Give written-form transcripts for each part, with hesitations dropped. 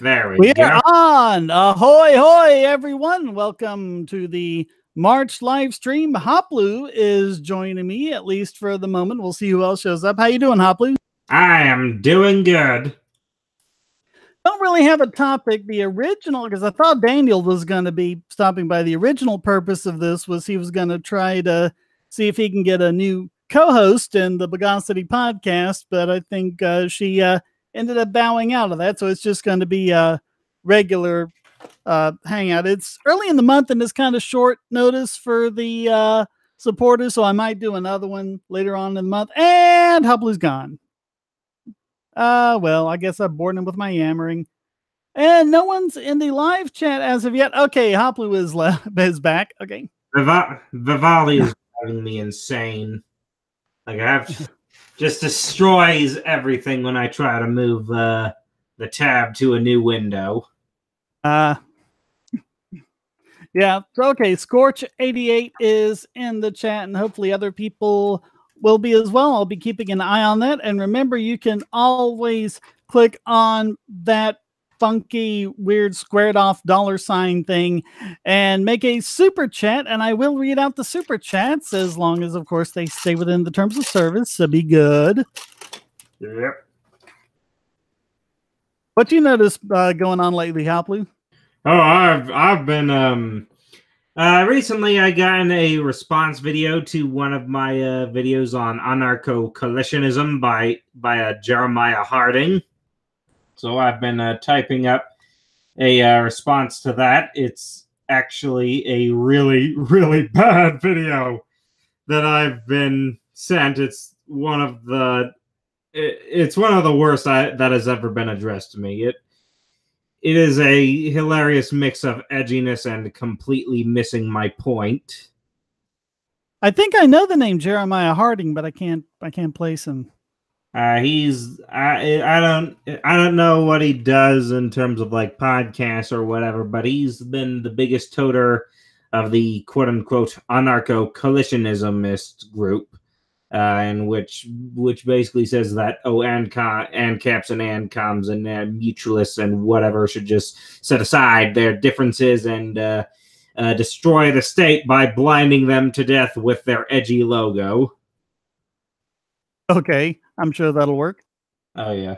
There we We go. are on. Ahoy, hoy, everyone. Welcome to the March live stream. Hoplu is joining me, at least for the moment. We'll see who else shows up. How you doing, Hoplu? I am doing good. Don't really have a topic. The original, because I thought Daniel was going to be stopping by. The original purpose of this was he was going to try to see if he can get a new co-host in the Begosity podcast, but I think she ended up bowing out of that. So it's just going to be a regular hangout. It's early in the month and it's kind of short notice for the supporters, so I might do another one later on in the month. And Hoplu's gone. Well, I guess I bored him with my yammering. And no one's in the live chat as of yet. Okay, Hoplu is back. Okay. Vivaldi is driving me insane. Like, I have just destroys everything when I try to move the tab to a new window. Yeah. So, okay. Scorch88 is in the chat, and hopefully other people will be as well. I'll be keeping an eye on that. And remember, you can always click on that funky, weird, squared off $ thing and make a super chat. And I will read out the super chats as long as, of course, they stay within the terms of service. So be good. Yep. What you noticed going on lately, Hoplu? Oh, I've been recently I got a response video to one of my videos on anarcho-capitalism by Jeremiah Harding. So I've been typing up a response to that. It's actually a really, really bad video that I've been sent. It's one of the worst that has ever been addressed to me. It is a hilarious mix of edginess and completely missing my point. I think I know the name Jeremiah Harding, but I can't place him. I don't know what he does in terms of like podcasts or whatever, but he's been the biggest toter of the quote unquote anarcho-coalitionismist group, in which basically says that ANCAPs and ANCOMs and mutualists and whatever should just set aside their differences and destroy the state by blinding them to death with their edgy logo. Okay, I'm sure that'll work. Oh yeah.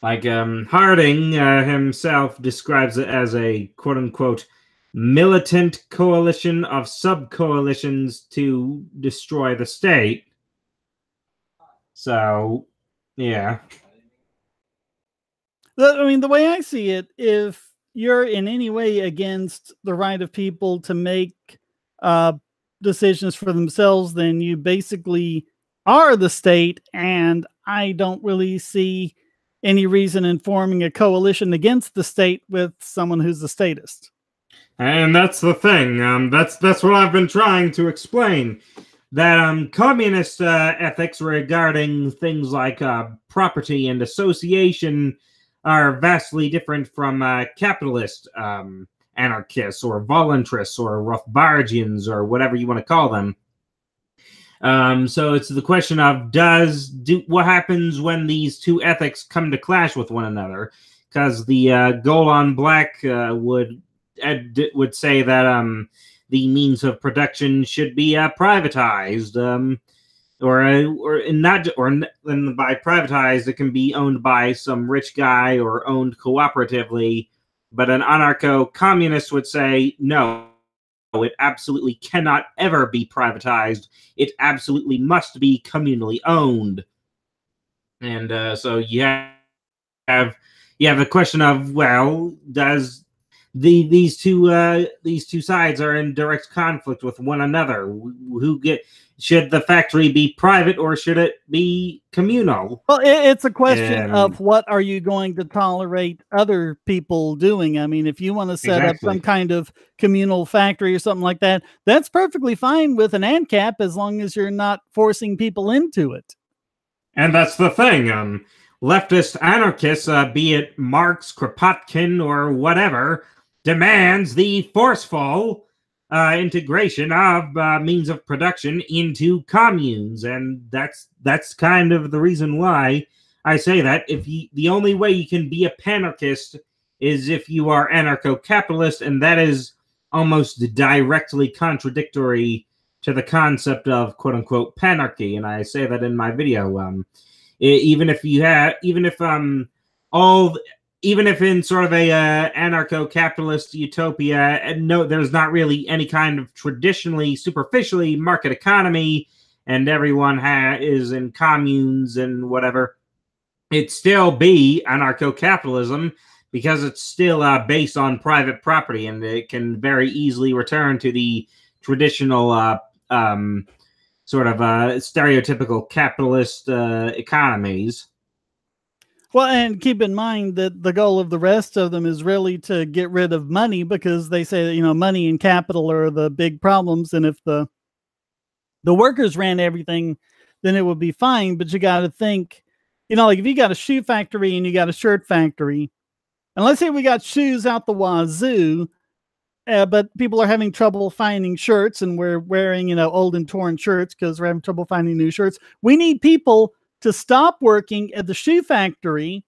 Like Harding himself describes it as a quote unquote militant coalition of sub-coalitions to destroy the state. So, yeah. I mean, the way I see it, if you're in any way against the right of people to make decisions for themselves, then you basically are the state, and I don't really see any reason in forming a coalition against the state with someone who's a statist. And that's the thing. That's what I've been trying to explain. That communist ethics regarding things like property and association are vastly different from capitalist anarchists or voluntarists or Rothbardians or whatever you want to call them. So it's the question of what happens when these two ethics come to clash with one another? Because the gold on black would say that the means of production should be privatized, and by privatized it can be owned by some rich guy or owned cooperatively. But an anarcho-communist would say no. It absolutely cannot ever be privatized. It absolutely must be communally owned. And so you have the question of, well, does these two sides are in direct conflict with one another? Should the factory be private or should it be communal? Well, it's a question of what are you going to tolerate other people doing? I mean, if you want to set up some kind of communal factory or something like that, that's perfectly fine with an ANCAP as long as you're not forcing people into it. And that's the thing. Leftist anarchists, be it Marx, Kropotkin, or whatever, demands the forceful integration of means of production into communes, and that's kind of the reason why I say that the only way you can be a panarchist is if you are anarcho-capitalist, and that is almost directly contradictory to the concept of quote unquote panarchy. And I say that in my video. Even if in sort of a anarcho-capitalist utopia, no, there's not really any kind of traditionally, superficially market economy, and everyone is in communes and whatever. It'd still be anarcho-capitalism because it's still based on private property, and it can very easily return to the traditional sort of stereotypical capitalist economies. Well, and keep in mind that the goal of the rest of them is really to get rid of money, because they say that, you know, money and capital are the big problems. And if the workers ran everything, then it would be fine. But you got to think, you know, like if you got a shoe factory and you got a shirt factory, and let's say we got shoes out the wazoo, but people are having trouble finding shirts, and we're wearing, you know, old and torn shirts because we're having trouble finding new shirts. We need people to stop working at the shoe factory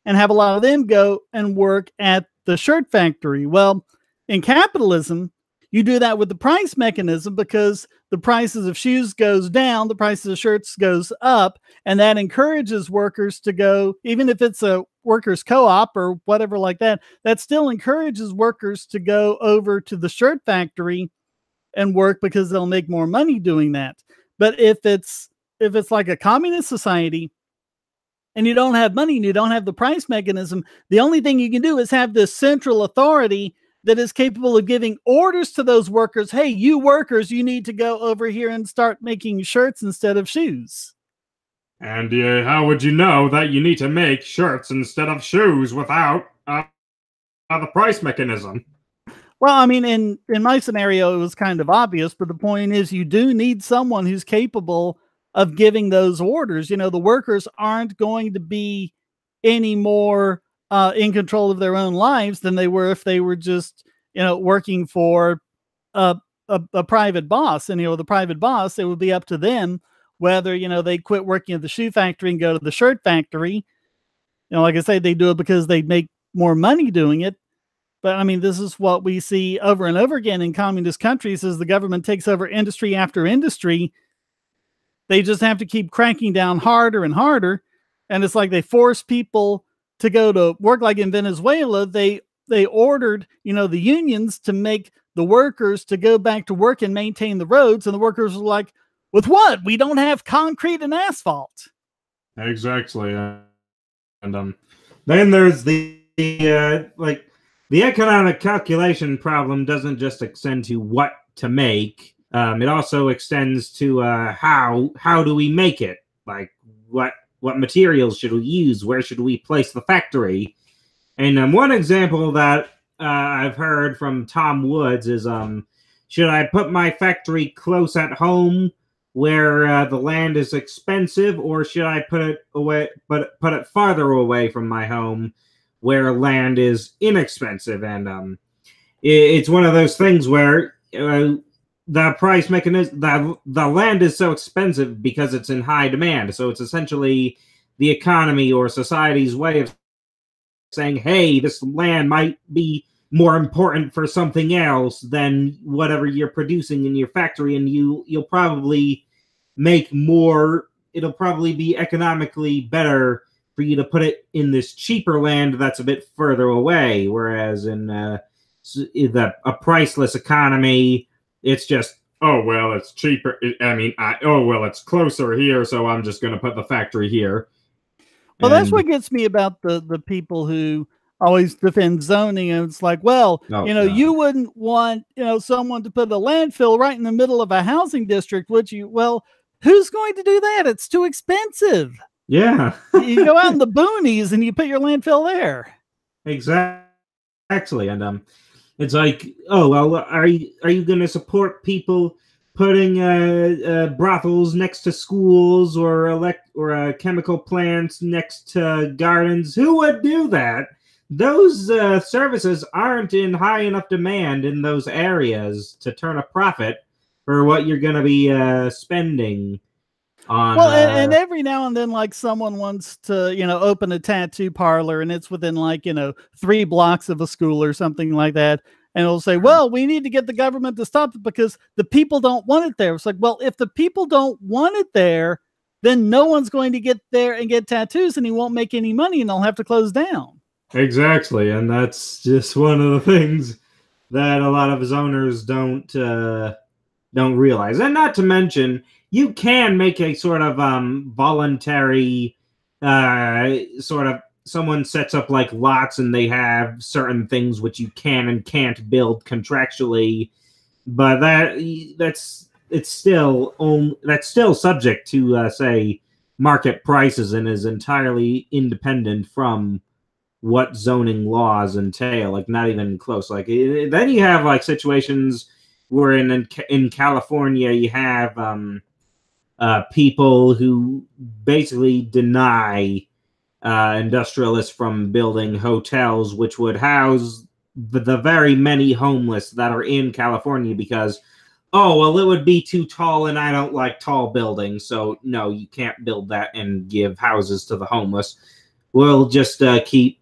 and have a lot of them go and work at the shirt factory. Well, in capitalism, you do that with the price mechanism, because the prices of shoes goes down, the prices of shirts goes up, and that encourages workers to go, even if it's a workers co-op or whatever like that, that still encourages workers to go over to the shirt factory and work, because they'll make more money doing that. But if it's like a communist society and you don't have money and you don't have the price mechanism, the only thing you can do is have this central authority that is capable of giving orders to those workers. Hey, you workers, you need to go over here and start making shirts instead of shoes. And how would you know that you need to make shirts instead of shoes without the price mechanism? Well, I mean, in my scenario, it was kind of obvious, but the point is you do need someone who's capable of giving those orders. You know, the workers aren't going to be any more in control of their own lives than they were if they were just, you know, working for a private boss. And, you know, the private boss, it would be up to them whether, you know, they quit working at the shoe factory and go to the shirt factory. You know, like I say, they do it because they make more money doing it. But I mean, this is what we see over and over again in communist countries: as the government takes over industry after industry, they just have to keep cranking down harder and harder. And it's like they force people to go to work. Like in Venezuela, they ordered, you know, the unions to make the workers to go back to work and maintain the roads. And the workers were like, with what? We don't have concrete and asphalt. Exactly. And then there's the economic calculation problem doesn't just extend to what to make. It also extends to how do we make it? Like what materials should we use? Where should we place the factory? And one example that I've heard from Tom Woods is, should I put my factory close at home where the land is expensive, or should I put it farther away from my home where land is inexpensive? And it's one of those things where the price mechanism, the land is so expensive because it's in high demand. So it's essentially the economy or society's way of saying, hey, this land might be more important for something else than whatever you're producing in your factory, and you'll probably make more. It'll probably be economically better for you to put it in this cheaper land that's a bit further away. Whereas in a priceless economy, it's just, oh, well, it's cheaper. It's closer here, so I'm just going to put the factory here. Well, that's what gets me about the people who always defend zoning. And it's like, well, you wouldn't want, someone to put a landfill right in the middle of a housing district, would you? Well, who's going to do that? It's too expensive. Yeah. You go out in the boonies and you put your landfill there. Exactly. And it's like, oh, well, are you going to support people putting brothels next to schools or chemical plants next to gardens? Who would do that? Those services aren't in high enough demand in those areas to turn a profit for what you're going to be spending. on Well, and every now and then, like, someone wants to, open a tattoo parlor, and it's within, like, 3 blocks of a school or something like that. And it'll say, well, we need to get the government to stop it because the people don't want it there. It's like, well, if the people don't want it there, then no one's going to get there and get tattoos, and he won't make any money, and they'll have to close down. Exactly, and that's just one of the things that a lot of zoners don't realize. And not to mention, you can make a sort of voluntary sort of, someone sets up like lots and they have certain things which you can and can't build contractually, but that's still subject to say market prices and is entirely independent from what zoning laws entail. Like, not even close. Like, then you have like situations where in California you have people who basically deny industrialists from building hotels which would house the very many homeless that are in California because, oh, well, it would be too tall and I don't like tall buildings, so no, you can't build that and give houses to the homeless. We'll just keep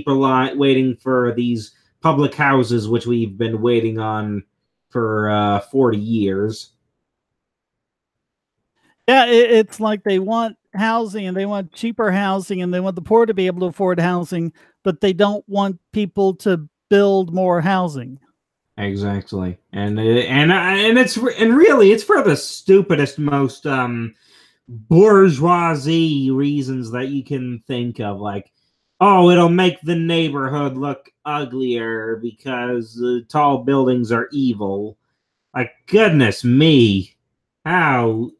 waiting for these public houses which we've been waiting on for 40 years. Yeah, it's like they want housing and they want cheaper housing and they want the poor to be able to afford housing, but they don't want people to build more housing. Exactly, and really it's for the stupidest, most bourgeoisie reasons that you can think of. Like, oh, it'll make the neighborhood look uglier because the tall buildings are evil. Like, goodness me, how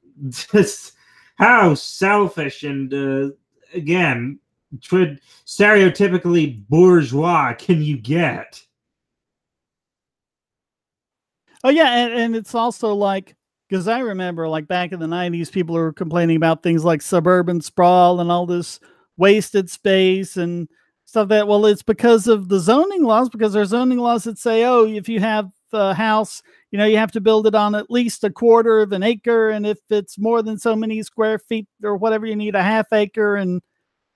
selfish and again, stereotypically bourgeois can you get? Oh yeah, and it's also like, because I remember like back in the 90s, people were complaining about things like suburban sprawl and all this wasted space and stuff that, well, it's because of the zoning laws, because there are zoning laws that say, oh, if you have a house, you have to build it on at least 1/4 of an acre. And if it's more than so many square feet or whatever, you need a 1/2 acre and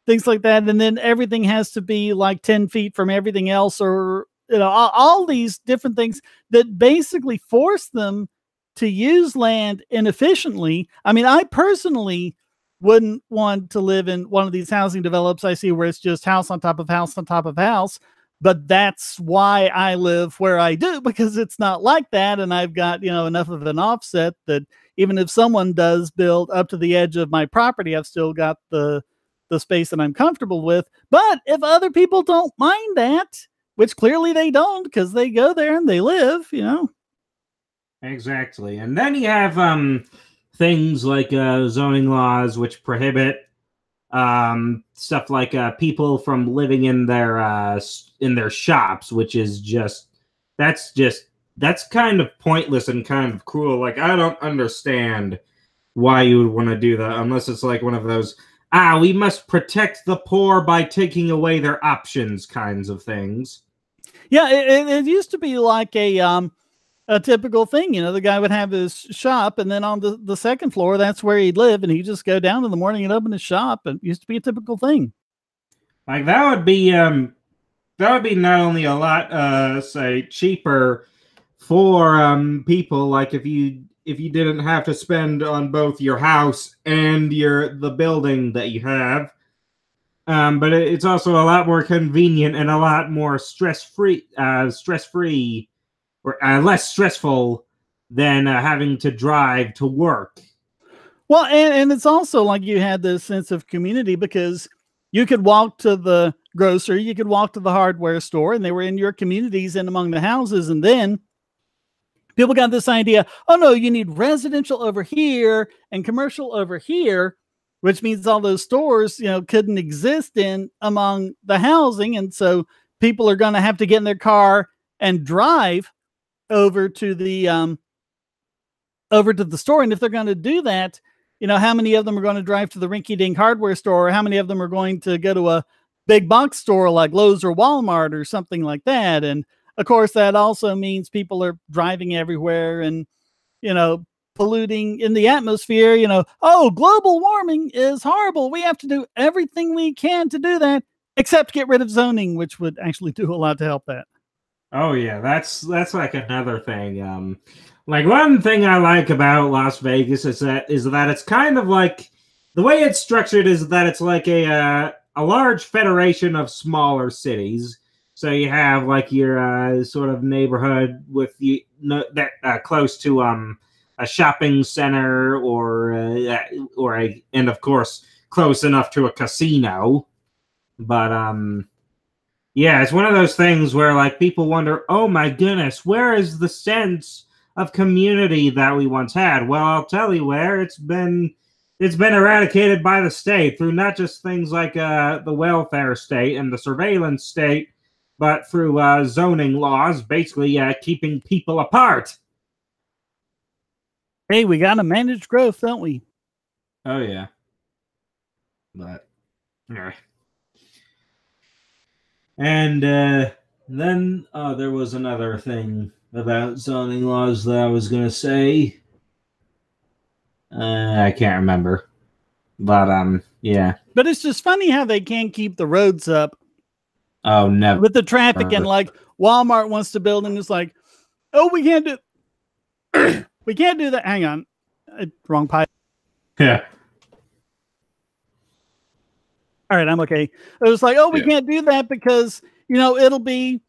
things like that. And then everything has to be like 10 feet from everything else, or, all these different things that basically force them to use land inefficiently. I mean, I personally wouldn't want to live in one of these housing develops I see where it's just house on top of house on top of house. But that's why I live where I do, because it's not like that. And I've got, enough of an offset that even if someone does build up to the edge of my property, I've still got the space that I'm comfortable with. But if other people don't mind that, which clearly they don't, because they go there and they live, Exactly. And then you have things like zoning laws which prohibit stuff like people from living in their shops, which is that's kind of pointless and kind of cruel. Like, I don't understand why you would want to do that unless it's like one of those we must protect the poor by taking away their options kinds of things. Yeah, it used to be like a typical thing. The guy would have his shop, and then on the second floor, that's where he'd live, and he'd just go down in the morning and open his shop. It used to be a typical thing. Like, that would be not only a lot say cheaper for people, like if you didn't have to spend on both your house and the building that you have, but it's also a lot more convenient and a lot more stress-free or less stressful than having to drive to work. Well, and it's also like you had this sense of community because you could walk to the grocery, you could walk to the hardware store, and they were in your communities and among the houses. And then people got this idea, oh no, you need residential over here and commercial over here, which means all those stores, couldn't exist among the housing. And so people are going to have to get in their car and drive over to the store. And if they're going to do that, how many of them are going to drive to the rinky-dink hardware store, or how many of them are going to go to a big box store like Lowe's or Walmart or something like that? And of course, that also means people are driving everywhere, and polluting in the atmosphere, you know, oh, global warming is horrible. We have to do everything we can to do that, except get rid of zoning, which would actually do a lot to help that. Oh yeah, that's like another thing. Like one thing I like about Las Vegas is that it's kind of like the way it's structured is that it's like a large federation of smaller cities. So you have like your sort of neighborhood with that close to a shopping center and of course close enough to a casino. But yeah, it's one of those things where like people wonder, oh my goodness, where is the sense of community that we once had? Well, I'll tell you where. It's been eradicated by the state through not just things like the welfare state and the surveillance state, but through zoning laws, basically keeping people apart. Hey, we got to manage growth, don't we? Oh yeah. But yeah. And then there was another thing about zoning laws that I was going to say. I can't remember. But yeah. But it's just funny how they can't keep the roads up. Oh, never. With the traffic and like Walmart wants to build and it's like, oh, we can't do we can't do that. Hang on. Wrong pipe. Yeah. All right, I'm okay. It was like, oh, we can't do that because, you know, it'll be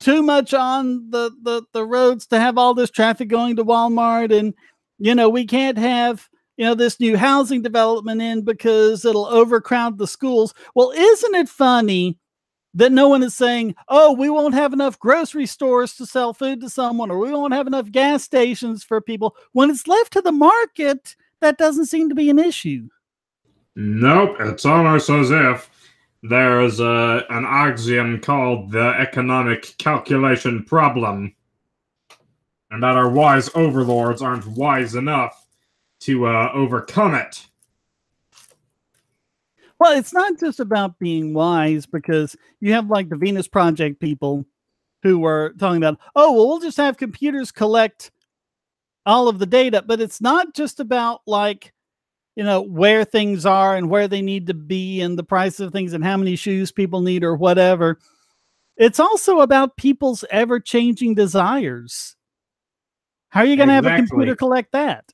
too much on the roads to have all this traffic going to Walmart. And, you know, we can't have, you know, this new housing development in because it'll overcrowd the schools. Well, isn't it funny that no one is saying, oh, we won't have enough grocery stores to sell food to someone, or we won't have enough gas stations for people. When it's left to the market, that doesn't seem to be an issue. Nope, it's almost as if there's an axiom called the economic calculation problem, and that our wise overlords aren't wise enough to overcome it. Well, it's not just about being wise, because you have like the Venus Project people who were talking about, oh, well, we'll just have computers collect all of the data, but it's not just about like, you know, where things are and where they need to be and the price of things and how many shoes people need or whatever. It's also about people's ever-changing desires. How are you going to have a computer collect that?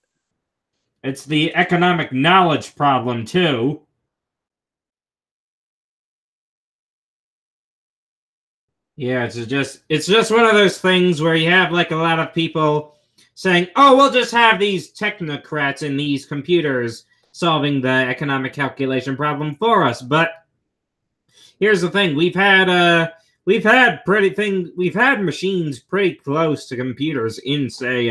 It's the economic knowledge problem, too. Yeah, it's just one of those things where you have like a lot of people saying, oh, we'll just have these technocrats in these computers solving the economic calculation problem for us. But here's the thing: we've had machines pretty close to computers in, say,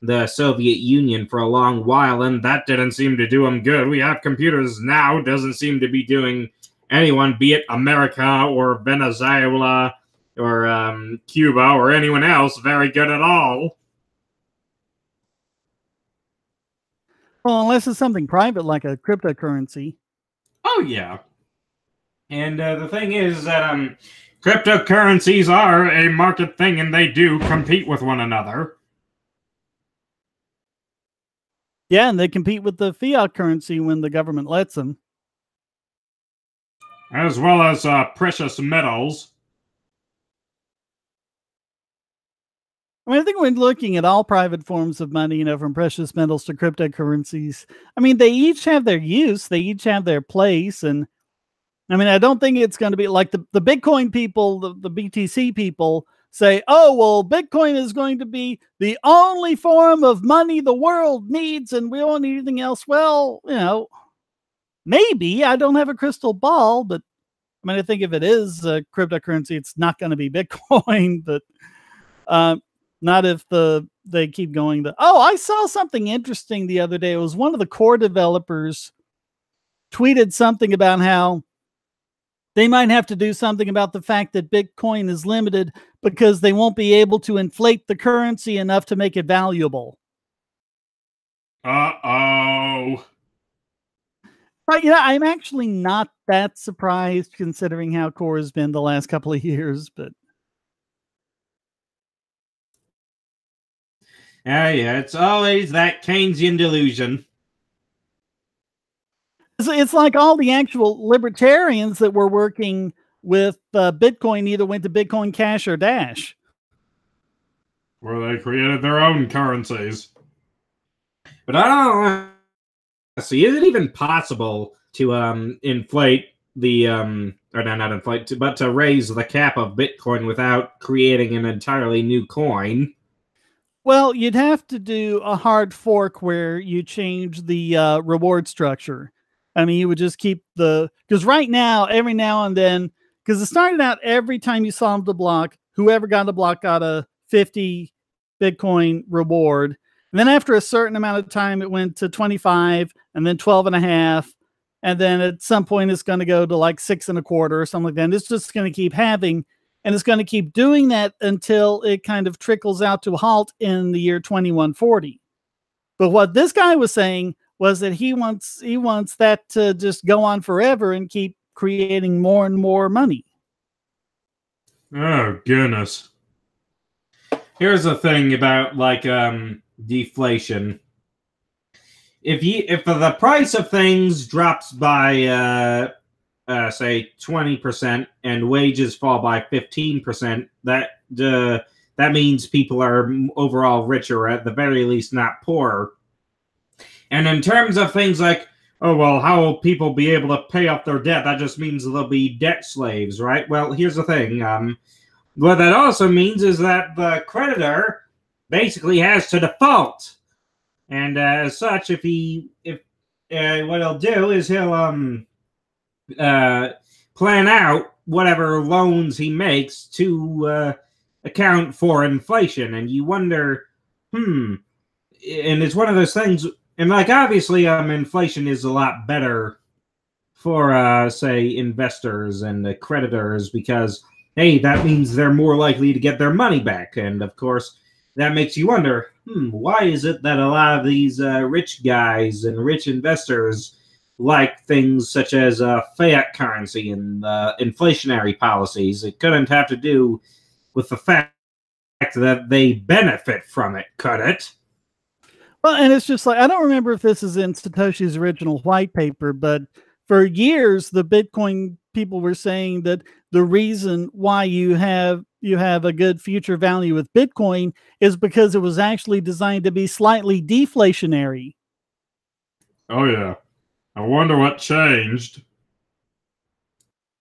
the Soviet Union for a long while, and that didn't seem to do them good. We have computers now; doesn't seem to be doing anyone, be it America or Venezuela or Cuba or anyone else, very good at all. Well, unless it's something private like a cryptocurrency. Oh, yeah. And the thing is that cryptocurrencies are a market thing, and they do compete with one another. Yeah, and they compete with the fiat currency when the government lets them. As well as precious metals. I mean, I think we're looking at all private forms of money, you know, from precious metals to cryptocurrencies. I mean, they each have their use. They each have their place. And I mean, I don't think it's going to be like the Bitcoin people, the BTC people say, oh, well, Bitcoin is going to be the only form of money the world needs and we don't need anything else. Well, you know, maybe. I don't have a crystal ball, but I mean, I think if it is a cryptocurrency, it's not going to be Bitcoin, but not if they keep going to. Oh, I saw something interesting the other day. It was one of the core developers tweeted something about how they might have to do something about the fact that Bitcoin is limited because they won't be able to inflate the currency enough to make it valuable. Uh-oh. But yeah, I'm actually not that surprised considering how core has been the last couple of years, but Yeah, it's always that Keynesian delusion. It's like all the actual libertarians that were working with Bitcoin either went to Bitcoin Cash or Dash. Where they created their own currencies. But I don't know. See, is it even possible to inflate the or not inflate, but to raise the cap of Bitcoin without creating an entirely new coin? Well, you'd have to do a hard fork where you change the reward structure. I mean, you would just keep because right now, every now and then, because it started out every time you saw the block, whoever got the block got a 50 Bitcoin reward. And then after a certain amount of time, it went to 25 and then 12 and a half. And then at some point, it's going to go to like 6.25 or something like that. And it's just going to keep having, and it's going to keep doing that until it kind of trickles out to a halt in the year 2140. But what this guy was saying was that he wants that to just go on forever and keep creating more and more money. Oh, goodness. Here's the thing about like deflation. If the price of things drops by say 20% and wages fall by 15%, that means people are overall richer, or at the very least not poorer. And in terms of things like, oh, well, how will people be able to pay off their debt? That just means they'll be debt slaves, right? Well, here's the thing. What that also means is that the creditor basically has to default. And as such, what he'll do is he'll plan out whatever loans he makes to account for inflation. And you wonder, and it's one of those things. And like obviously, inflation is a lot better for say investors and creditors because hey, that means they're more likely to get their money back. And of course, that makes you wonder, why is it that a lot of these rich guys and rich investors like things such as fiat currency and inflationary policies? It couldn't have to do with the fact that they benefit from it, could it? Well, and it's just like, I don't remember if this is in Satoshi's original white paper, but for years, the Bitcoin people were saying that the reason why you have a good future value with Bitcoin is because it was actually designed to be slightly deflationary. Oh, yeah. I wonder what changed.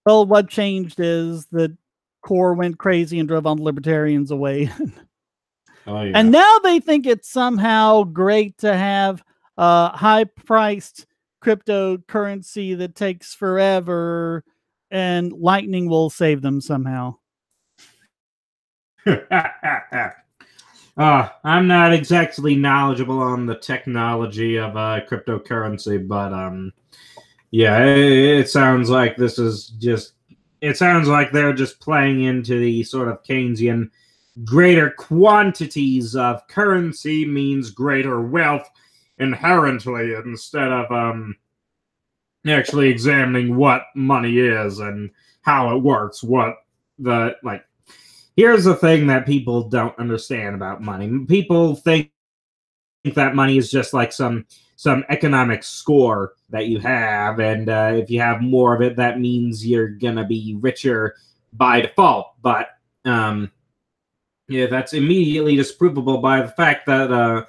Well, what changed is that Core went crazy and drove all the libertarians away. Oh, yeah. And now they think it's somehow great to have high-priced cryptocurrency that takes forever and Lightning will save them somehow. I'm not exactly knowledgeable on the technology of cryptocurrency, but yeah, it sounds like this is just. It sounds like they're just playing into the sort of Keynesian greater quantities of currency means greater wealth inherently, instead of actually examining what money is and how it works. Here's the thing that people don't understand about money. People think that money is just like some economic score that you have, and if you have more of it, that means you're gonna be richer by default. But yeah, that's immediately disprovable by the fact that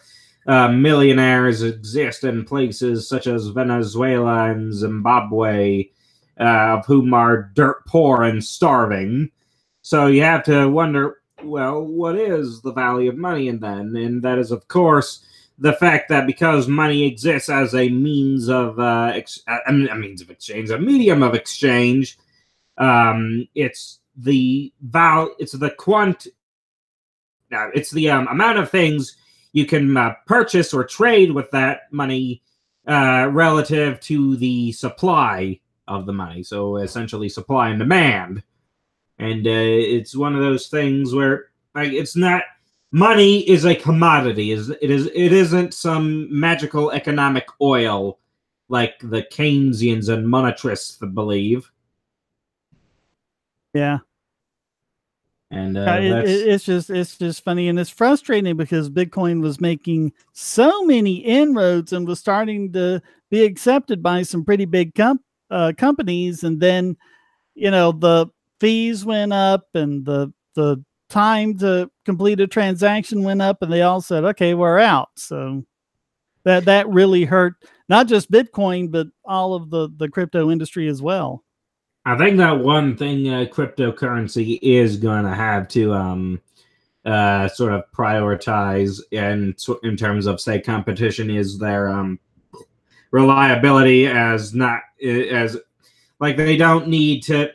millionaires exist in places such as Venezuela and Zimbabwe, of whom are dirt poor and starving. So you have to wonder, well, what is the value of money in then? And that is, of course, the fact that because money exists as a means of a medium of exchange, it's the amount of things you can purchase or trade with that money relative to the supply of the money. So essentially, supply and demand. And it's one of those things where it's not. Money is a commodity. It isn't some magical economic oil like the Keynesians and monetarists believe. Yeah. And it's just funny, and it's frustrating because Bitcoin was making so many inroads and was starting to be accepted by some pretty big companies, and then the fees went up and the time to complete a transaction went up, and they all said, okay, we're out. So that really hurt not just Bitcoin, but all of the crypto industry as well. I think that one thing cryptocurrency is going to have to sort of prioritize in terms of, say, competition is their reliability, as not as like they don't need to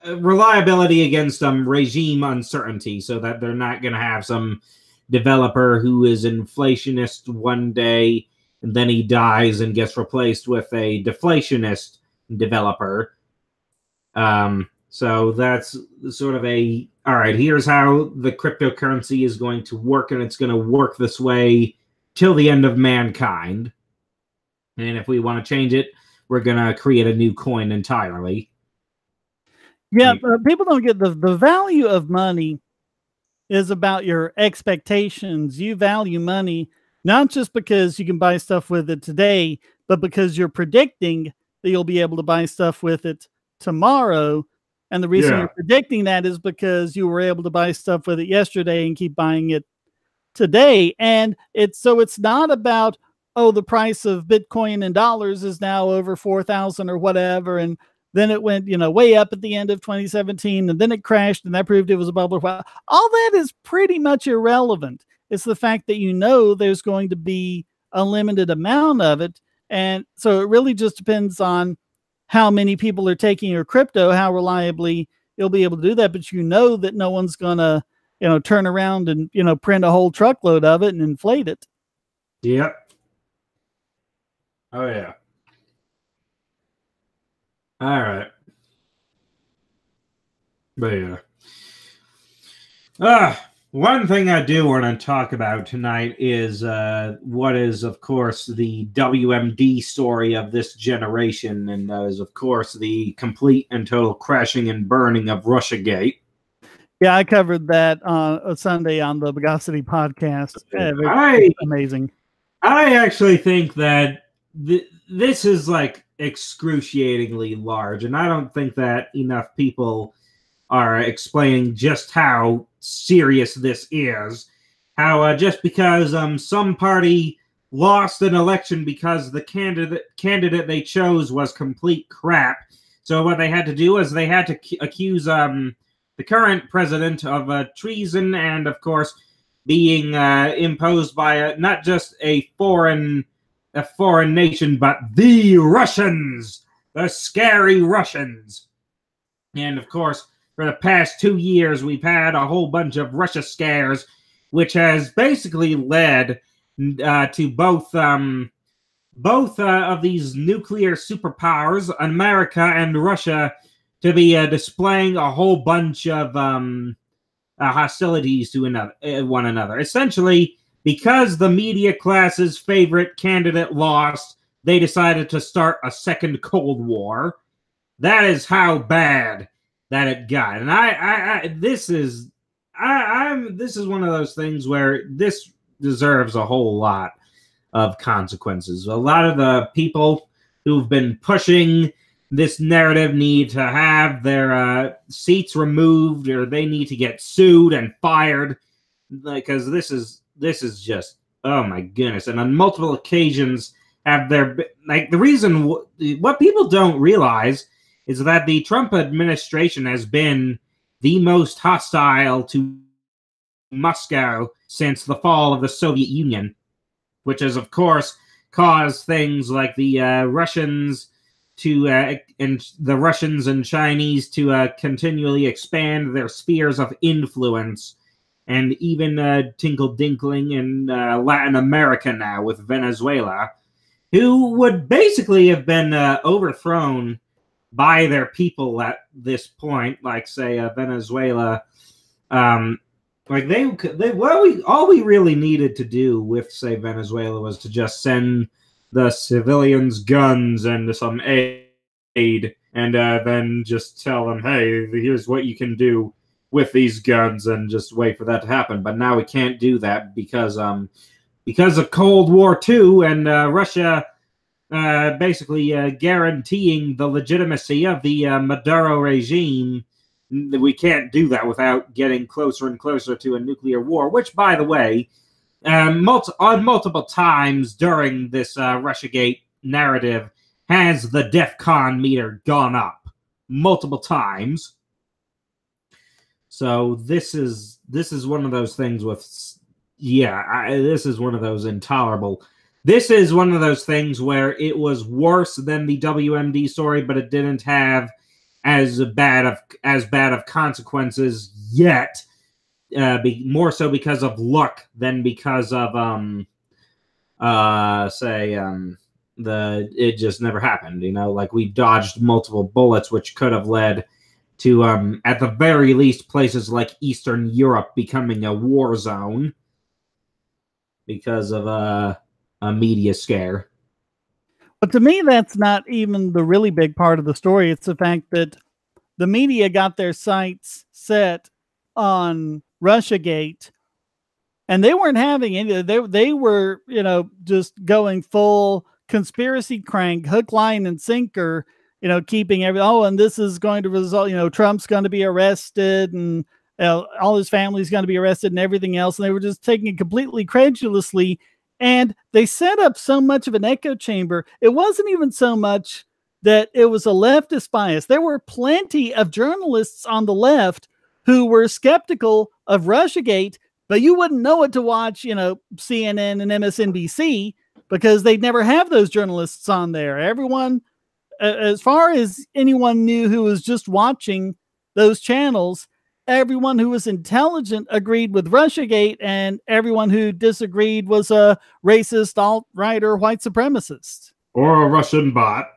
reliability against regime uncertainty, so that they're not going to have some developer who is inflationist one day and then he dies and gets replaced with a deflationist developer. So that's sort of all right, here's how the cryptocurrency is going to work, and it's going to work this way till the end of mankind. And if we want to change it, we're going to create a new coin entirely. Yeah, people don't get the value of money is about your expectations. You value money not just because you can buy stuff with it today, but because you're predicting that you'll be able to buy stuff with it tomorrow. And the reason you're predicting that is because you were able to buy stuff with it yesterday and keep buying it today. And it's not about, oh, the price of Bitcoin in dollars is now over 4,000 or whatever, and then it went way up at the end of 2017, and then it crashed, and that proved it was a bubble. All that is pretty much irrelevant. It's the fact that there's going to be a limited amount of it, and so it really just depends on how many people are taking your crypto, how reliably you'll be able to do that. But that no one's gonna turn around and print a whole truckload of it and inflate it. Yep. Oh yeah. All right. But yeah. One thing I do want to talk about tonight is what is, of course, the WMD story of this generation, and that is, of course, the complete and total crashing and burning of Russiagate. Yeah, I covered that on Sunday on the Begosity podcast. Amazing. I actually think that this is like excruciatingly large, and I don't think that enough people are explaining just how serious this is. How just because some party lost an election because the candidate they chose was complete crap, so what they had to do is they had to accuse the current president of treason, and of course being imposed by not just a foreign nation, but the Russians, the scary Russians. And of course, for the past 2 years, we've had a whole bunch of Russia scares, which has basically led to both of these nuclear superpowers, America and Russia, to be displaying a whole bunch of hostilities to one another. Essentially, because the media class's favorite candidate lost, they decided to start a second Cold War. That is how bad that it got. And this is one of those things where this deserves a whole lot of consequences. A lot of the people who've been pushing this narrative need to have their seats removed, or they need to get sued and fired, because this is just, oh my goodness. And on multiple occasions have the reason what people don't realize is that the Trump administration has been the most hostile to Moscow since the fall of the Soviet Union, which has, of course, caused things like the Russians and Chinese to continually expand their spheres of influence, and even tinkle-dinkling in Latin America now with Venezuela, who would basically have been overthrown by their people at this point, like, say, Venezuela. All we really needed to do with, say, Venezuela was to just send the civilians guns and some aid, and then just tell them, hey, here's what you can do with these guns and just wait for that to happen. But now we can't do that because of Cold War II and Russia basically guaranteeing the legitimacy of the Maduro regime. We can't do that without getting closer and closer to a nuclear war, which, by the way, multiple times during this Russiagate narrative has the DEFCON meter gone up multiple times. So this is one of those things with, this is one of those intolerable. This is one of those things where it was worse than the WMD story, but it didn't have as bad of consequences yet. More so because of luck than because of it just never happened. You know, like we dodged multiple bullets, which could have led to at the very least places like Eastern Europe becoming a war zone because of a media scare. But to me, that's not even the really big part of the story. It's the fact that the media got their sights set on Russiagate, and they weren't having any. They were, just going full conspiracy crank, hook, line, and sinker. Keeping and this is going to result. Trump's going to be arrested, and all his family's going to be arrested, and everything else. And they were just taking it completely credulously. And they set up so much of an echo chamber. It wasn't even so much that it was a leftist bias. There were plenty of journalists on the left who were skeptical of Russiagate, but you wouldn't know it to watch, CNN and MSNBC because they'd never have those journalists on there. Everyone, as far as anyone knew who was just watching those channels, everyone who was intelligent agreed with Russiagate, and everyone who disagreed was a racist, alt-right, or white supremacist. Or a Russian bot.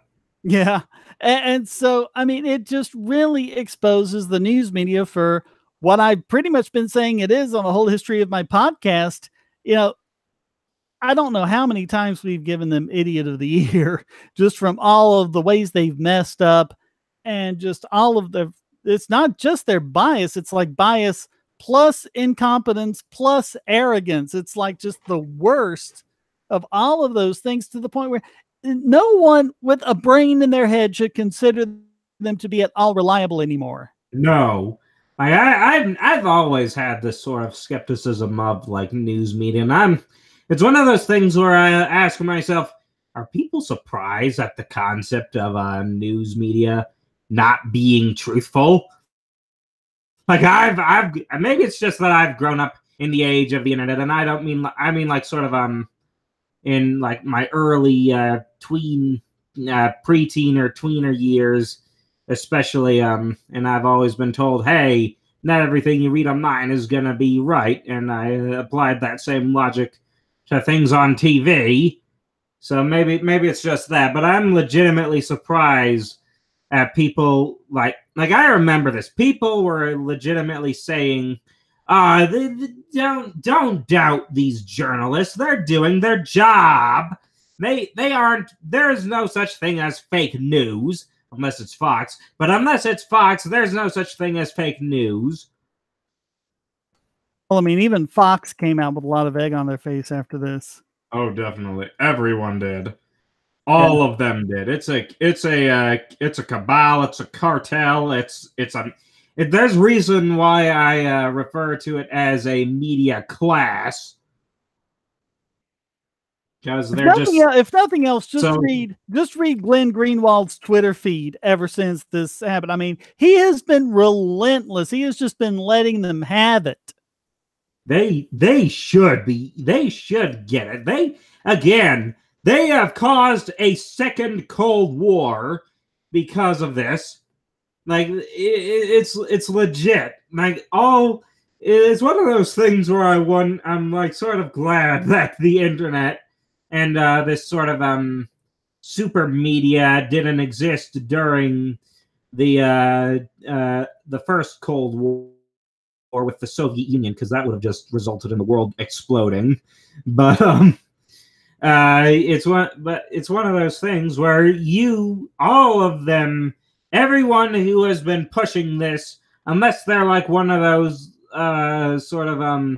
Yeah. And so, I mean, it just really exposes the news media for what I've pretty much been saying it is on the whole history of my podcast. I don't know how many times we've given them Idiot of the Year just from all of the ways they've messed up and just all of it's not just their bias. It's like bias plus incompetence plus arrogance. It's like just the worst of all of those things, to the point where no one with a brain in their head should consider them to be at all reliable anymore. No. I've always had this sort of skepticism of like news media, and it's one of those things where I ask myself, are people surprised at the concept of news media not being truthful? Like I've maybe it's just that I've grown up in the age of the internet, and I mean like sort of in like my early preteen or tweener years, especially and I've always been told, hey, not everything you read online is gonna be right, and I applied that same logic to things on TV. So maybe it's just that, but I'm legitimately surprised at people like I remember this. People were legitimately saying, don't doubt these journalists. They're doing their job. They aren't. There is no such thing as fake news unless it's Fox. But unless it's Fox, there's no such thing as fake news. Well, I mean, even Fox came out with a lot of egg on their face after this. Oh, definitely. Everyone did. All of them did. It's a cabal. It's a cartel. There's reason why I refer to it as a media class. Because they're if nothing else, just read Glenn Greenwald's Twitter feed ever since this happened. I mean, he has been relentless. He has just been letting them have it. They should get it. They have caused a second Cold War because of this. Like it's legit. Like it's one of those things where I'm like sort of glad that the internet and this sort of super media didn't exist during the first Cold War with the Soviet Union, because that would have just resulted in the world exploding. But it's one of those things where everyone who has been pushing this unless they're like one of those sort of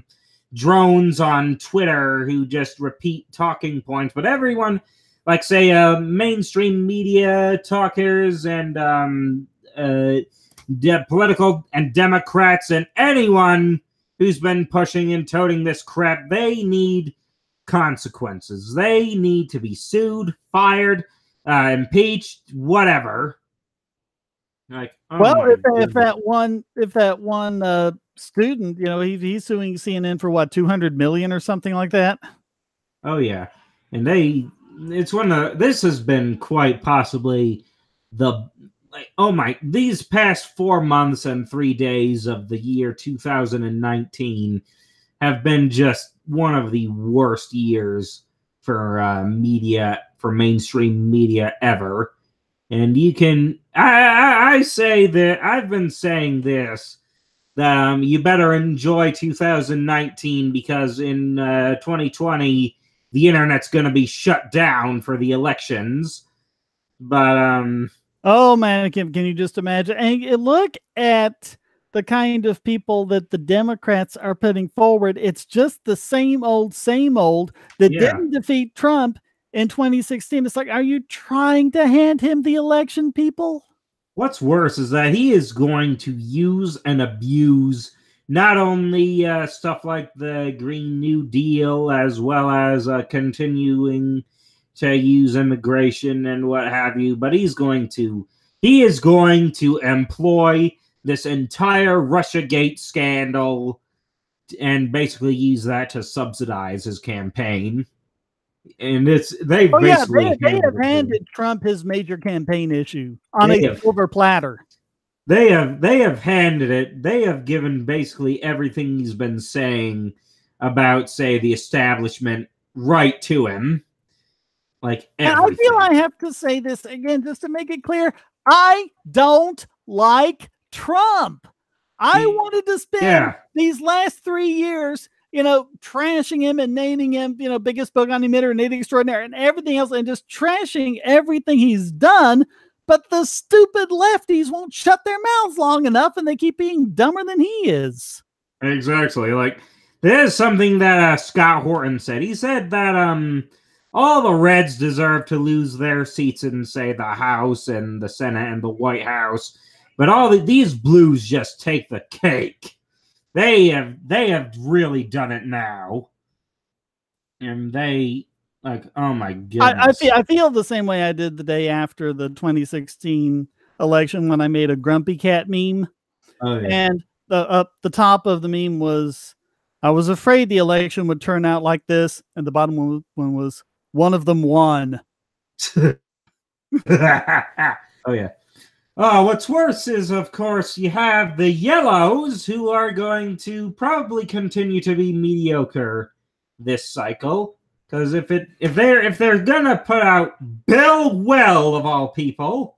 drones on Twitter who just repeat talking points. But everyone, like say mainstream media talkers and political and Democrats and anyone who's been pushing and toting this crap, they need consequences. They need to be sued, fired, impeached, whatever. Like, oh well, if that one student, you know, he's suing CNN for what, 200 million or something like that. Oh yeah, and this has been quite possibly these past 4 months and 3 days of the year 2019 have been just one of the worst years for mainstream media ever. And you can, I say that I've been saying this, that you better enjoy 2019 because in 2020 the internet's going to be shut down for the elections. But oh man, can you just imagine? And look at the kind of people that the Democrats are putting forward. It's just the same old that didn't defeat Trump in 2016. It's like, are you trying to hand him the election, people? What's worse is that he is going to use and abuse not only stuff like the Green New Deal, as well as continuing to use immigration and what have you, but he is going to employ this entire Russiagate scandal and basically use that to subsidize his campaign. And they have handed Trump his major campaign issue on a silver platter. They have handed it. They have given basically everything he's been saying about, say, the establishment right to him. Like everything. I feel I have to say this again just to make it clear. I don't like Trump. I wanted to spend these last 3 years, trashing him and naming him, biggest bogon emitter and idiot extraordinary and everything else, and just trashing everything he's done. But the stupid lefties won't shut their mouths long enough, and they keep being dumber than he is. Exactly. Like, there's something that Scott Horton said. He said that all the Reds deserve to lose their seats in, say, the House and the Senate and the White House, but these Blues just take the cake. They have really done it now, and they, like, oh my goodness. I feel the same way I did the day after the 2016 election when I made a grumpy cat meme. Oh, yeah. And the top of the meme was, I was afraid the election would turn out like this, and the bottom one was, one of them won. Oh yeah. Oh, what's worse is, of course, you have the Yellows, who are going to probably continue to be mediocre this cycle. Because if they're gonna put out Bill Weld of all people,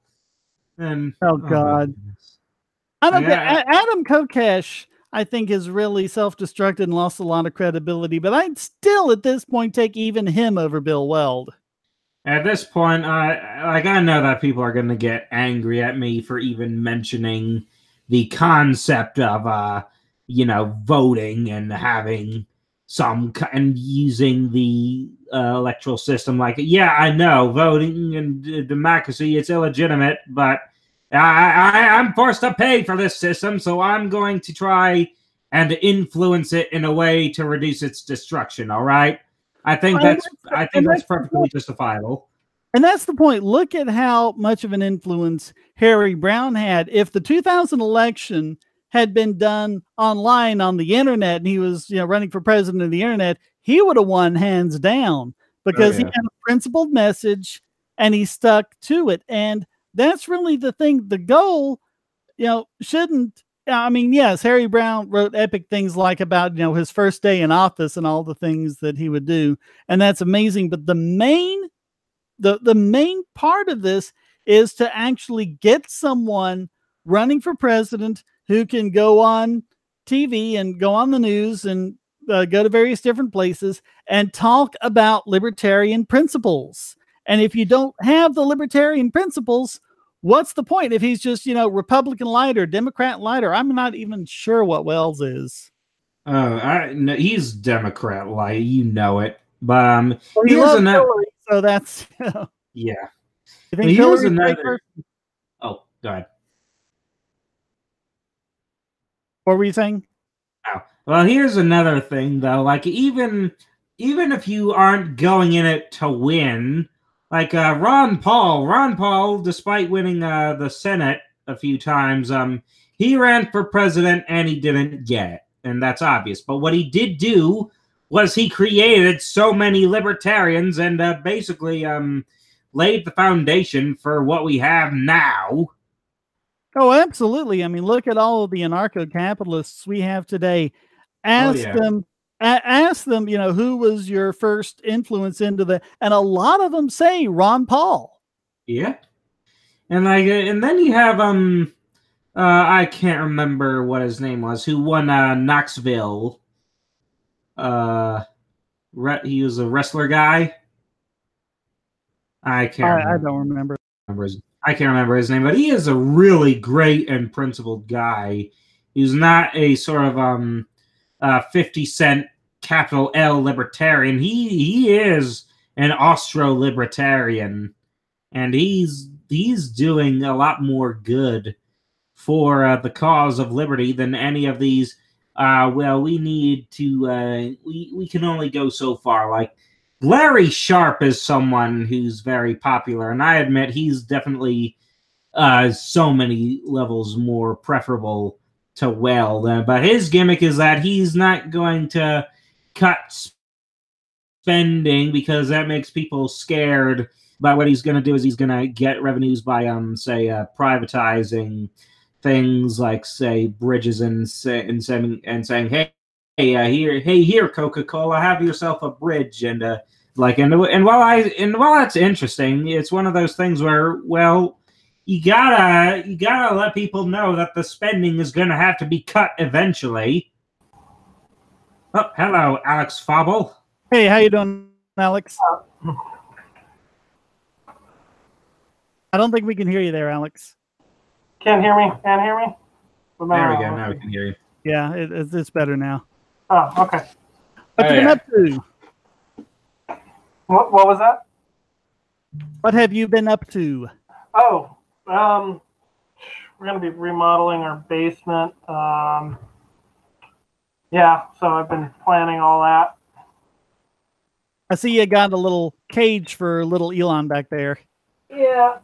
then oh god, I don't get Adam Kokesh. I think has really self-destructed and lost a lot of credibility, but I'd still at this point take even him over Bill Weld. At this point, I know that people are going to get angry at me for even mentioning the concept of, voting and having and using the electoral system. Like, yeah, I know voting and democracy, it's illegitimate, but I'm forced to pay for this system, so I'm going to try and influence it in a way to reduce its destruction. All right. I think that's perfectly justifiable. And that's the point. Look at how much of an influence Harry Brown had. If the 2000 election had been done online on the internet and he was, running for president of the internet, he would have won hands down because he had a principled message and he stuck to it. And that's really the thing. The goal, shouldn't, yes, Harry Brown wrote epic things like about, his first day in office and all the things that he would do. And that's amazing. But the main part of this is to actually get someone running for president who can go on TV and go on the news and go to various different places and talk about libertarian principles. And if you don't have the libertarian principles, what's the point if he's just, Republican light or Democrat light, or I'm not even sure what Wells is. No, he's Democrat light, you know it. But well, he loves Hillary, so that's yeah. You think Hillary's another? Oh, go ahead. What were you saying? Oh, well, here's another thing though. Like even if you aren't going in it to win, like Ron Paul, despite winning the Senate a few times, he ran for president and he didn't get it, and that's obvious. But what he did do was he created so many libertarians and basically laid the foundation for what we have now. Oh, absolutely. I mean, look at all of the anarcho-capitalists we have today. Ask them, who was your first influence into and a lot of them say Ron Paul. Yeah. And then you have I can't remember what his name was, who won Knoxville. He was a wrestler guy. I don't remember. I can't remember his name, but he is a really great and principled guy. He's not a sort of 50 cent capital L libertarian. He is an Austro-libertarian, and he's doing a lot more good for the cause of liberty than any of these. We need to. We can only go so far. Like Larry Sharp is someone who's very popular, and I admit he's definitely so many levels more preferable to Weld. But his gimmick is that he's not going to cut spending because that makes people scared. But what he's going to do is he's going to get revenues by, say, privatizing things like, say, bridges and saying, hey, here, Coca-Cola, have yourself a bridge, and while that's interesting, it's one of those things where, well, you gotta let people know that the spending is gonna have to be cut eventually. Oh, hello, Alex Fobble. Hey, how you doing, Alex? I don't think we can hear you there, Alex. Can't hear me? Can't hear me? There we go. Now we can hear you. Yeah, it's better now. Oh, okay. What have you been up to? What was that? What have you been up to? Oh, we're going to be remodeling our basement. Yeah, so I've been planning all that. I see you got a little cage for little Elon back there. Yeah,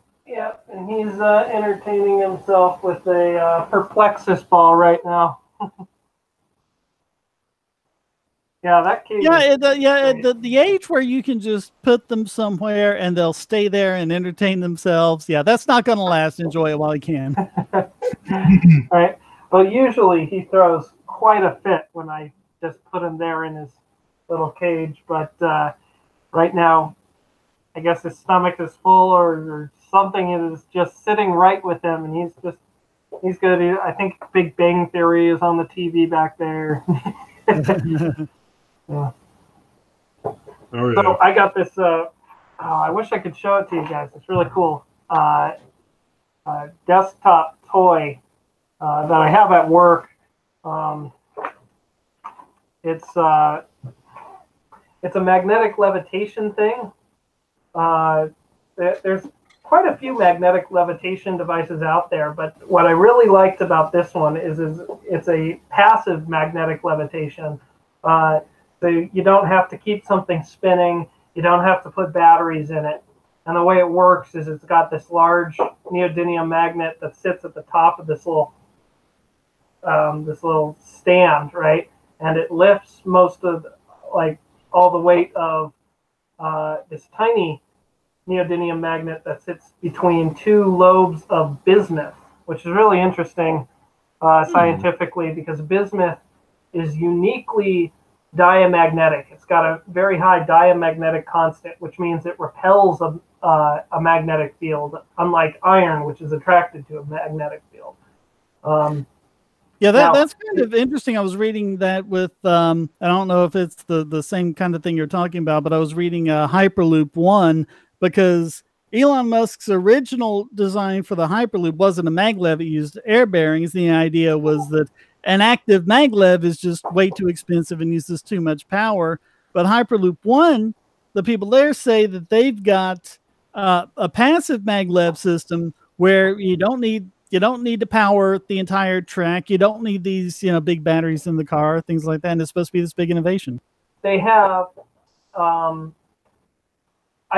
and he's entertaining himself with a Perplexus ball right now. Yeah, that cage. The age where you can just put them somewhere and they'll stay there and entertain themselves. Yeah, that's not going to last. Enjoy it while you can. Right. Well, usually he throws quite a fit when I just put him there in his little cage. But right now, I guess his stomach is full or something is just sitting right with him, and he's good. I think Big Bang Theory is on the TV back there. Yeah. Oh, yeah. So I got this. I wish I could show it to you guys. It's really cool. Desktop toy that I have at work. It's a magnetic levitation thing. There's quite a few magnetic levitation devices out there, but what I really liked about this one is it's a passive magnetic levitation. So you don't have to keep something spinning. You don't have to put batteries in it. And the way it works is it's got this large neodymium magnet that sits at the top of this little stand, right? And it lifts most of, all the weight of this tiny neodymium magnet that sits between two lobes of bismuth, which is really interesting scientifically, because bismuth is uniquely diamagnetic. It's got a very high diamagnetic constant, which means it repels a magnetic field, unlike iron, which is attracted to a magnetic field. That's kind of interesting. I was reading that with, I don't know if it's the same kind of thing you're talking about, but I was reading Hyperloop 1, because Elon Musk's original design for the Hyperloop wasn't a maglev. It used air bearings. The idea was that an active maglev is just way too expensive and uses too much power. But Hyperloop 1, the people there say that they've got a passive maglev system where you don't need to power the entire track. You don't need these big batteries in the car, things like that. And it's supposed to be this big innovation. They have, I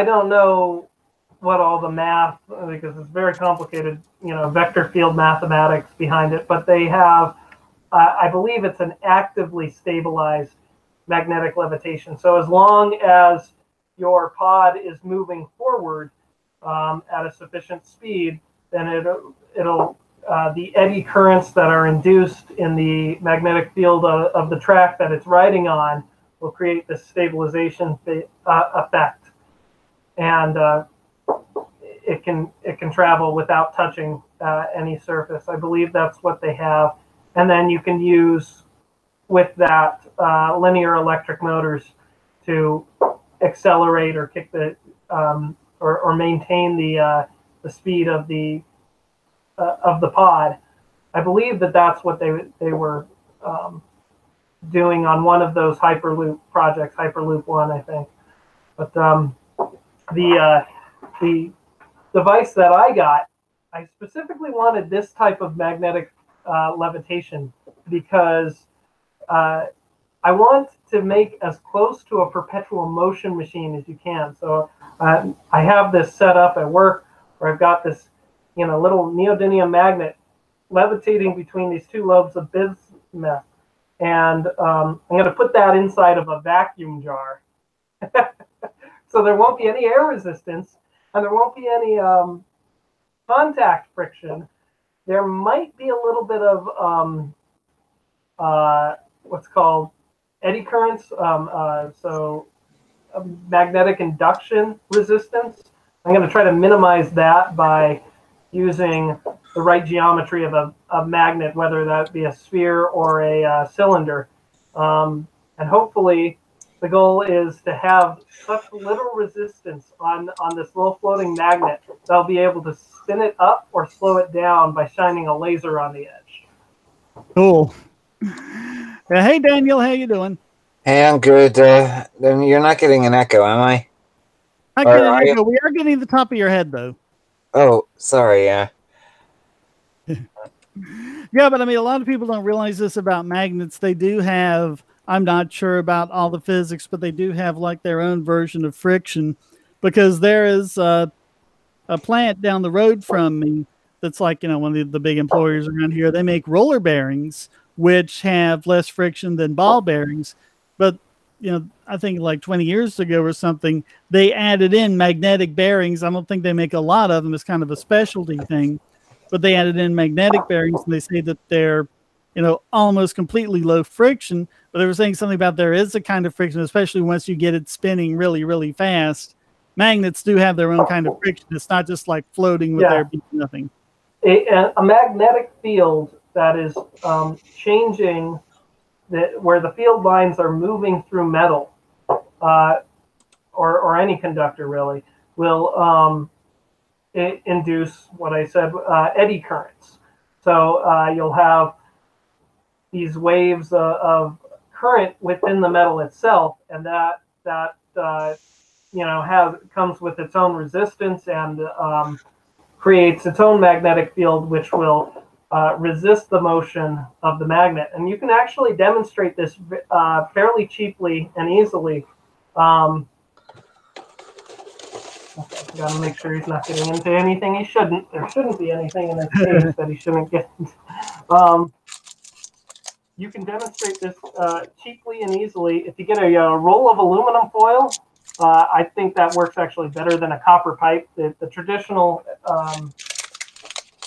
don't know what all the math, because it's very complicated, vector field mathematics behind it, but they have, I believe it's an actively stabilized magnetic levitation. So as long as your pod is moving forward at a sufficient speed, then it'll the eddy currents that are induced in the magnetic field of the track that it's riding on will create this stabilization effect, and it can travel without touching any surface. I believe that's what they have, and then you can use with that linear electric motors to accelerate or kick the or maintain the speed of the pod. I believe that's what they were doing on one of those Hyperloop projects, Hyperloop 1, I think. But the device that I got, I specifically wanted this type of magnetic levitation because I want to make as close to a perpetual motion machine as you can. So I have this set up at work where I've got this little neodymium magnet levitating between these two lobes of bismuth. And I'm going to put that inside of a vacuum jar. So there won't be any air resistance and there won't be any contact friction. There might be a little bit of what's called eddy currents, so magnetic induction resistance. I'm going to try to minimize that by using the right geometry of a magnet, whether that be a sphere or a cylinder. And hopefully the goal is to have such little resistance on this little floating magnet that I'll be able to spin it up or slow it down by shining a laser on the edge. Cool. Hey, Daniel, how you doing? Hey, I'm good. Then you're not getting an echo, am I? Not getting an echo. We are getting the top of your head, though. Oh, sorry, yeah. Yeah, but I mean, a lot of people don't realize this about magnets. They do have, I'm not sure about all the physics, but they do have like their own version of friction, because there is a plant down the road from me that's like, one of the big employers around here. They make roller bearings, which have less friction than ball bearings. But, I think like 20 years ago or something, they added in magnetic bearings. I don't think they make a lot of them. It's kind of a specialty thing. But they added in magnetic bearings, and they say that they're, almost completely low friction. But they were saying something about there is a kind of friction, especially once you get it spinning really, really fast. Magnets do have their own kind of friction. It's not just like floating with there being nothing. A magnetic field that is changing, where the field lines are moving through metal, or any conductor really, will induce what I said, eddy currents. So you'll have these waves of current within the metal itself, and that comes with its own resistance and creates its own magnetic field, which will resist the motion of the magnet. And you can actually demonstrate this fairly cheaply and easily. Okay, got to make sure he's not getting into anything he shouldn't. There shouldn't be anything in his case that he shouldn't get into. You can demonstrate this cheaply and easily if you get a roll of aluminum foil. I think that works actually better than a copper pipe. The traditional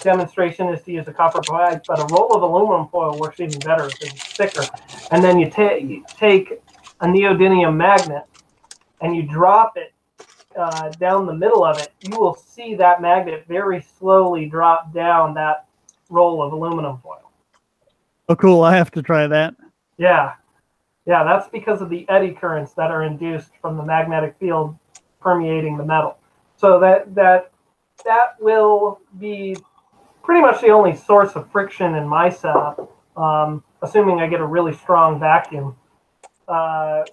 demonstration is to use a copper pipe, but a roll of aluminum foil works even better because it's thicker. And then you take a neodymium magnet and you drop it down the middle of it. You will see that magnet very slowly drop down that roll of aluminum foil. Oh, cool. I have to try that. Yeah, that's because of the eddy currents that are induced from the magnetic field permeating the metal. So that will be pretty much the only source of friction in my setup, assuming I get a really strong vacuum.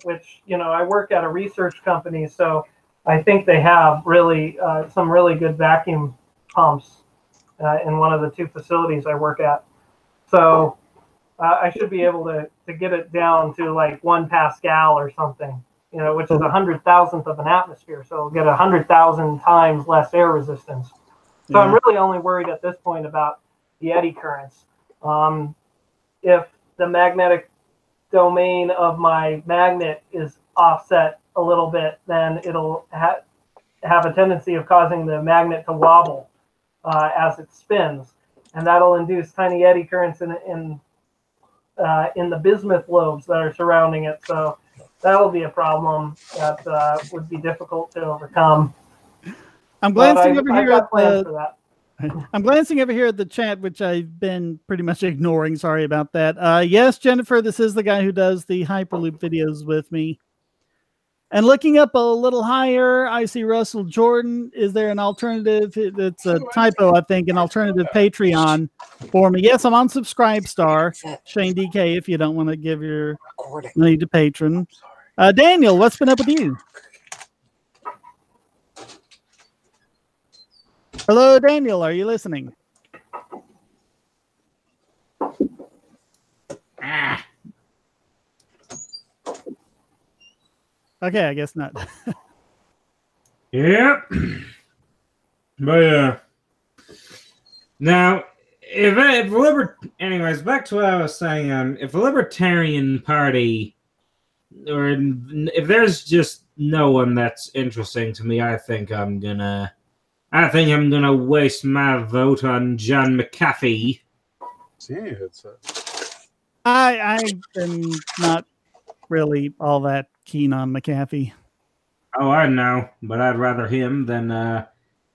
Which, you know, I work at a research company, so I think they have really some really good vacuum pumps in one of the 2 facilities I work at. So I should be able to get it down to like 1 Pascal or something, you know, which is 100,000th of an atmosphere. So it'll get 100,000 times less air resistance. So I'm really only worried at this point about the eddy currents. If the magnetic domain of my magnet is offset a little bit, then it'll have a tendency of causing the magnet to wobble as it spins, and that'll induce tiny eddy currents in the bismuth lobes that are surrounding it. So that'll be a problem that would be difficult to overcome. I'm glancing over here at plans for that. I'm glancing over here at the chat, which I've been pretty much ignoring. Sorry about that. Yes, Jennifer, this is the guy who does the Hyperloop videos with me. And looking up a little higher, I see Russell Jordan. Is there an alternative? It's a typo, I think, an alternative Patreon for me. Yes, I'm on Subscribestar. Shane DK, if you don't want to give your money to patron. Daniel, what's been up with you? Hello, Daniel. Are you listening? Okay, I guess not. Yep. But now, anyways, back to what I was saying. If the Libertarian Party, or if there's just no one that's interesting to me, I think I'm gonna waste my vote on John McAfee. I've been not really all that keen on McAfee. Oh, I know, but I'd rather him than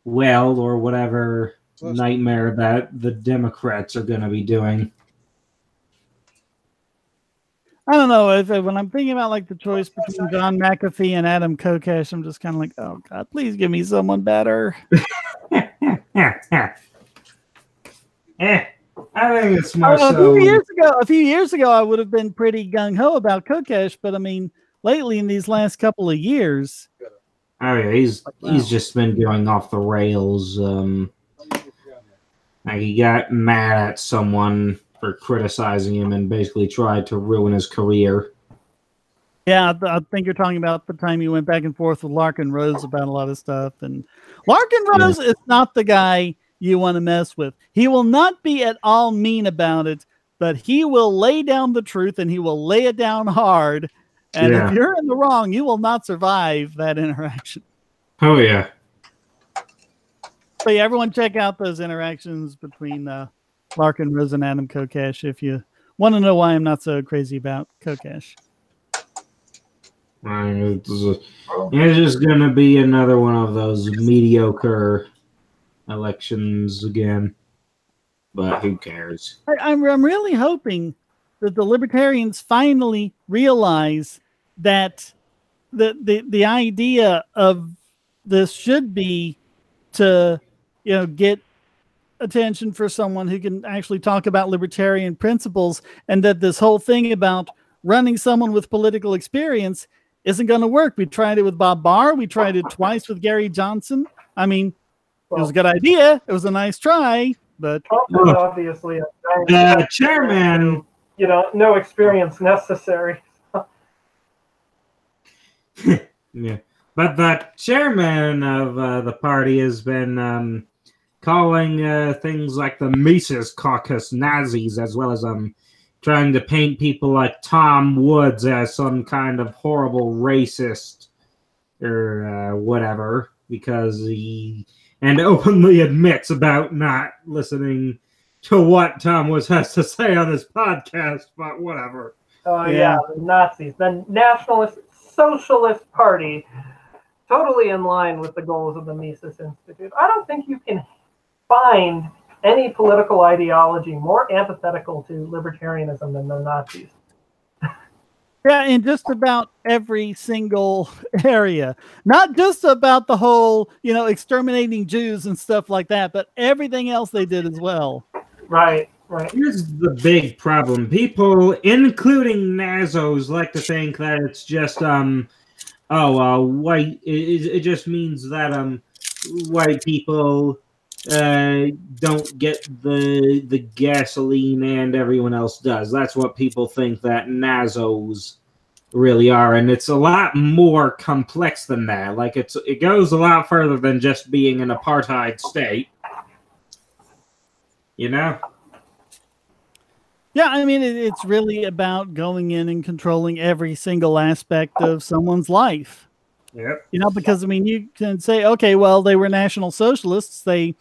Well or whatever nightmare that the Democrats are going to be doing. I don't know. When I'm thinking about like the choice between John McAfee and Adam Kokesh, I'm just kind of like, oh God, please give me someone better. I think it's more so. A few years ago, I would have been pretty gung ho about Kokesh, but I mean, lately in these last couple of years, oh yeah, he's just been going off the rails. Like he got mad at someone for criticizing him and basically tried to ruin his career. Yeah, I think you're talking about the time you went back and forth with Larkin Rose about a lot of stuff. And Larkin Rose is not the guy you want to mess with. He will not be at all mean about it, but he will lay down the truth and he will lay it down hard. And if you're in the wrong, you will not survive that interaction. Oh, yeah. So yeah, everyone check out those interactions between Larkin Rose and Adam Kokesh if you want to know why I'm not so crazy about Kokesh. It's just going to be another one of those mediocre elections again. But who cares? I'm really hoping that the Libertarians finally realize that the idea of this should be to, you know, get attention for someone who can actually talk about libertarian principles, and that this whole thing about running someone with political experience isn't going to work. We tried it with Bob Barr. We tried it twice with Gary Johnson. I mean, it was a good idea. It was a nice try, but obviously chairman, you know, no experience necessary. Yeah, but the chairman of the party has been calling things like the Mises Caucus Nazis, as well as trying to paint people like Tom Woods as some kind of horrible racist or whatever, because he openly admits about not listening to what Tom Woods has to say on his podcast, but whatever. Oh, yeah, the Nazis, the Nationalist Socialist Party, totally in line with the goals of the Mises Institute. I don't think you can find any political ideology more antithetical to libertarianism than the Nazis. Yeah, in just about every single area. Not just about the whole, exterminating Jews and stuff like that, but everything else they did as well. Right, right. Here's the big problem. People, including Nazos, like to think that it's just white. It just means that white people don't get the gasoline and everyone else does. That's what people think that Nazos really are, and it's a lot more complex than that. Like it goes a lot further than just being an apartheid state. You know? Yeah, I mean, it's really about going in and controlling every single aspect of someone's life. Yep. Because, I mean, you can say, okay, well, they were National Socialists. They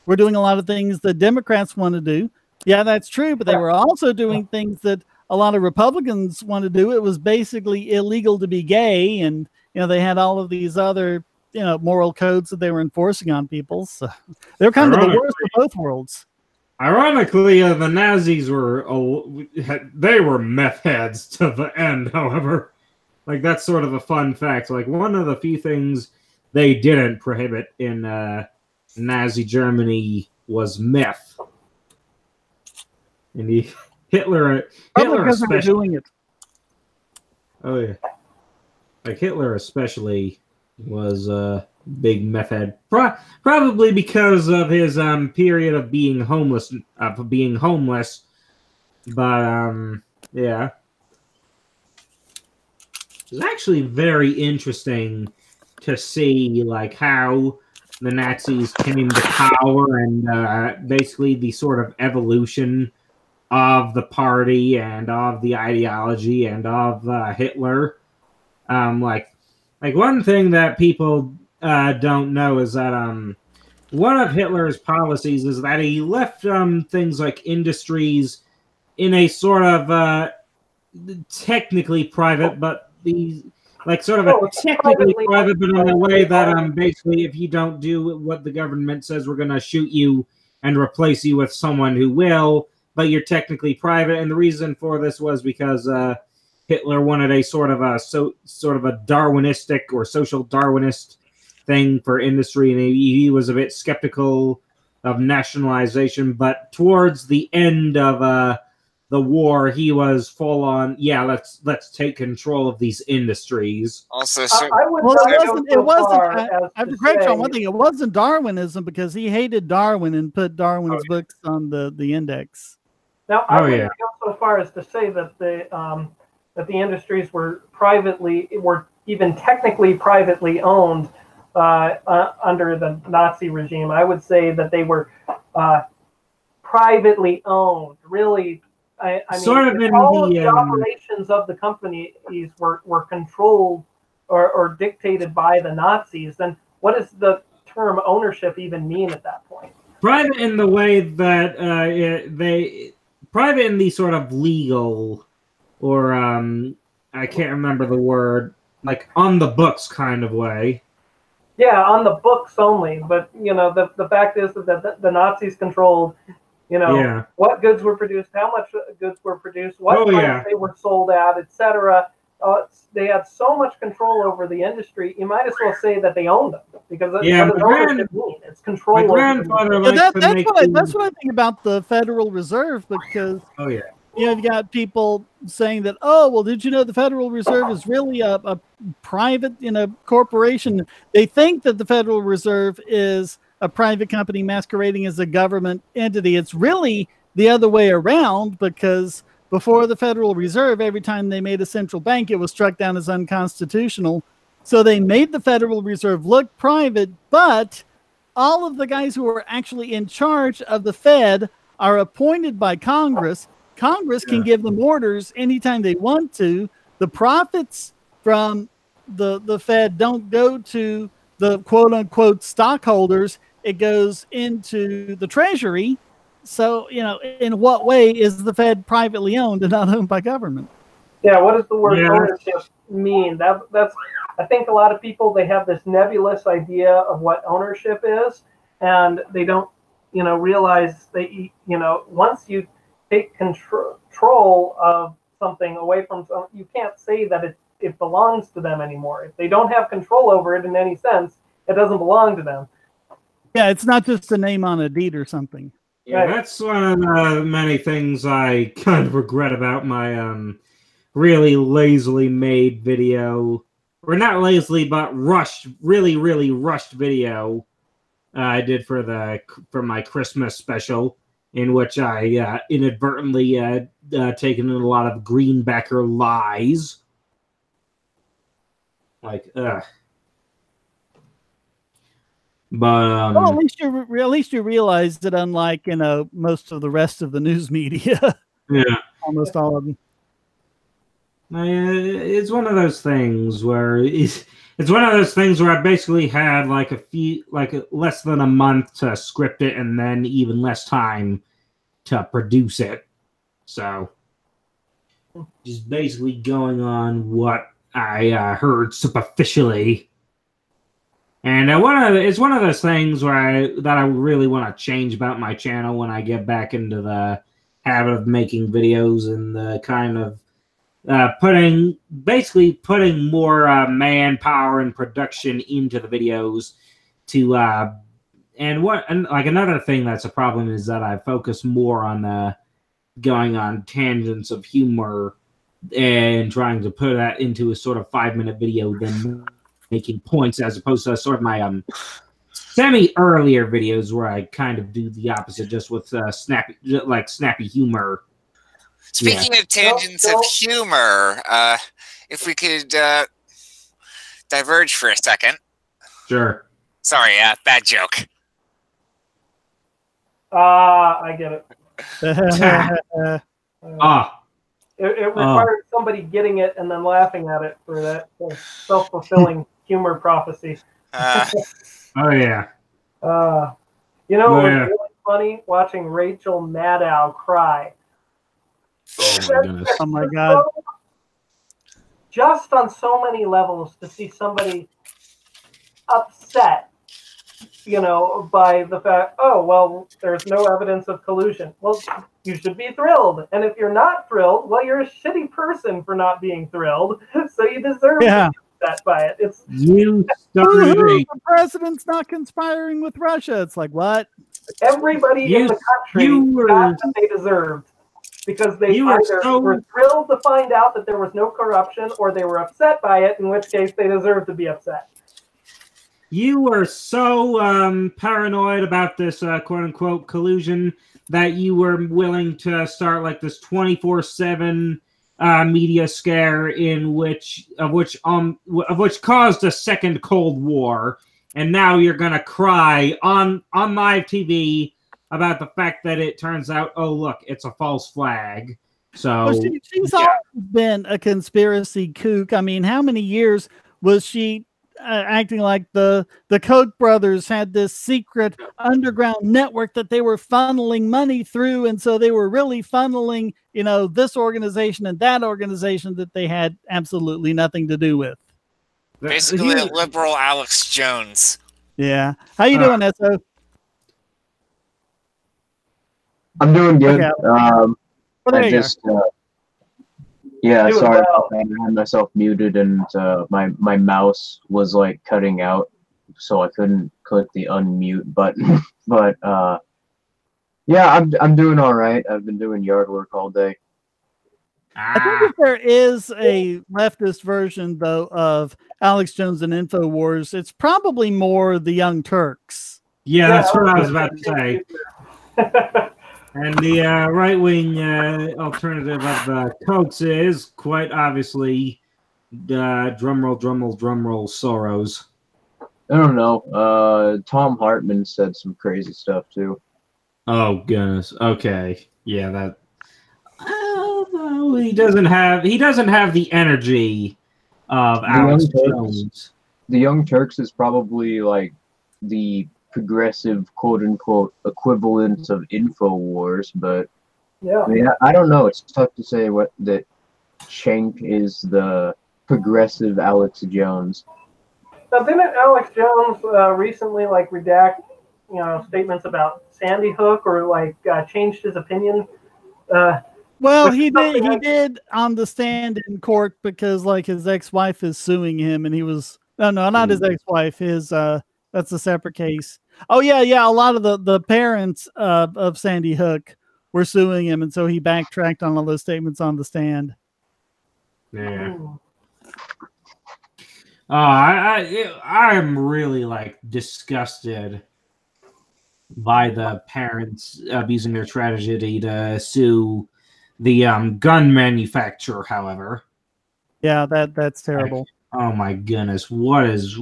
were doing a lot of things that Democrats want to do. Yeah, that's true, but they were also doing things that a lot of Republicans want to do. It was basically illegal to be gay, and, they had all of these other, moral codes that they were enforcing on people. So they're kind of the worst of both worlds. Ironically, the Nazis were meth heads to the end, however. Like, that's sort of a fun fact. Like, one of the few things they didn't prohibit in Nazi Germany was meth. And Hitler especially doing it. Oh, yeah. Like, Hitler especially was big meth head, probably because of his period of being homeless. But yeah, it's actually very interesting to see like how the Nazis came to power and basically the sort of evolution of the party and of the ideology and of Hitler. Like one thing that people don't know is that one of Hitler's policies is that he left things like industries in a sort of technically private, but technically private, but in a way that basically if you don't do what the government says, we're going to shoot you and replace you with someone who will, but you're technically private. And the reason for this was because Hitler wanted a sort of a Darwinistic or social Darwinist thing for industry, and he was a bit skeptical of nationalization. But towards the end of the war, he was full on. Yeah, let's take control of these industries. Also, it wasn't. I'm correct on one thing. It wasn't Darwinism because he hated Darwin and put Darwin's books on the index. Now, I wouldn't go so far as to say that the industries were even technically privately owned under the Nazi regime. I would say that they were privately owned. Really, I mean, all of the operations of the companies were controlled or dictated by the Nazis. Then what does the term ownership even mean at that point? Private in the way that private in the sort of legal, or I can't remember the word, like on the books kind of way. Yeah, on the books only. But the fact is that the Nazis controlled, what goods were produced, how much goods were produced, what price they were sold at, etc. They had so much control over the industry. You might as well say that they owned them, because that's what ownership means. It's control. My grandfather that's what I think about the Federal Reserve, because you've got people saying that, oh, well, did you know the Federal Reserve is really a private, corporation? They think that the Federal Reserve is a private company masquerading as a government entity. It's really the other way around, because before the Federal Reserve, every time they made a central bank, it was struck down as unconstitutional. So they made the Federal Reserve look private, but all of the guys who are actually in charge of the Fed are appointed by Congress. Congress can give them orders anytime they want to. The profits from the Fed don't go to the quote-unquote stockholders. It goes into the Treasury. So, in what way is the Fed privately owned and not owned by government? Yeah, what does the word ownership mean? That's I think a lot of people, they have this nebulous idea of what ownership is, and they don't, realize once you take control of something away from some, you can't say that it belongs to them anymore. If they don't have control over it in any sense, it doesn't belong to them. Yeah, it's not just a name on a deed or something. Yeah, Right. that's one of the many things I kind of regret about my really lazily made video, or not lazily, but really rushed video I did for my Christmas special, in which I inadvertently taken in a lot of greenbacker lies. Like, But Well, at least you realize that, unlike most of the rest of the news media, yeah, almost all of them. It's one of those things where I basically had less than a month to script it, and then even less time to produce it. So just basically going on what I heard superficially. And it's one of those things where I really want to change about my channel when I get back into the habit of making videos and the kind of putting more manpower and production into the videos to and another thing that's a problem is that I focus more on going on tangents of humor and trying to put that into a sort of 5-minute video than making points, as opposed to sort of my semi-earlier videos where I kind of do the opposite, just with snappy humor. Speaking of tangents of humor, if we could diverge for a second. Sure. Sorry, bad joke. I get it. It required somebody getting it and then laughing at it for that self-fulfilling humor prophecy. Oh yeah. It was really funny watching Rachel Maddow cry. Oh my goodness. Oh my God. Just on so many levels to see somebody upset, by the fact, oh, well, there's no evidence of collusion. Well, you should be thrilled. And if you're not thrilled, well, you're a shitty person for not being thrilled. So you deserve to be upset by it. The president's not conspiring with Russia. It's like, what? Everybody in the country got what they deserved. Because they either were thrilled to find out that there was no corruption, or they were upset by it, in which case they deserve to be upset. You were so paranoid about this quote-unquote collusion that you were willing to start like this 24/7 media scare of which caused a second Cold War, and now you're gonna cry on live TV about the fact that it turns out, oh look, it's a false flag. So she's always been a conspiracy kook. I mean, how many years was she acting like the Koch brothers had this secret underground network that they were funneling money through, and so they were really funneling, this organization and that organization that they had absolutely nothing to do with. Basically, a liberal Alex Jones. Yeah. How you doing, Esso? I'm doing good. Okay. Sorry about that. I had myself muted, and my mouse was like cutting out, so I couldn't click the unmute button. But I'm doing all right. I've been doing yard work all day. I think if there is a leftist version, though, of Alex Jones and InfoWars, it's probably more the Young Turks. Yeah, that's what I was about to say. And the right-wing alternative of the Kochs is quite obviously drumroll, Soros. I don't know. Tom Hartman said some crazy stuff too. Oh goodness. Okay. Yeah, that. He doesn't have the energy of Alex Jones. The Young Turks is probably like the progressive quote-unquote equivalent of InfoWars, but I don't know. It's tough to say that Schenck is the progressive Alex Jones. Now, didn't Alex Jones recently redact statements about Sandy Hook, or changed his opinion Well, he did on the stand in court because like his ex-wife is suing him, and he was no, not his ex-wife. His that's a separate case. Oh yeah. A lot of the parents of Sandy Hook were suing him, and so he backtracked on all those statements on the stand. Yeah. I am really like disgusted by the parents abusing their tragedy to sue the gun manufacturer. However, yeah, that's terrible. Oh my goodness, what is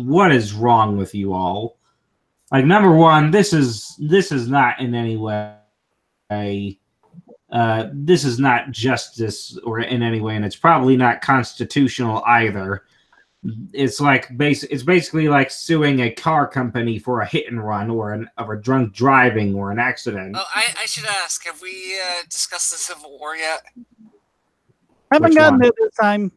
wrong with you all? Like, number one, this is not in any way this is not justice or in any way, and it's probably not constitutional either. It's like it's basically like suing a car company for a hit and run or a drunk driving or an accident. Oh, I should ask, have we discussed the Civil War yet? Haven't gotten it this time.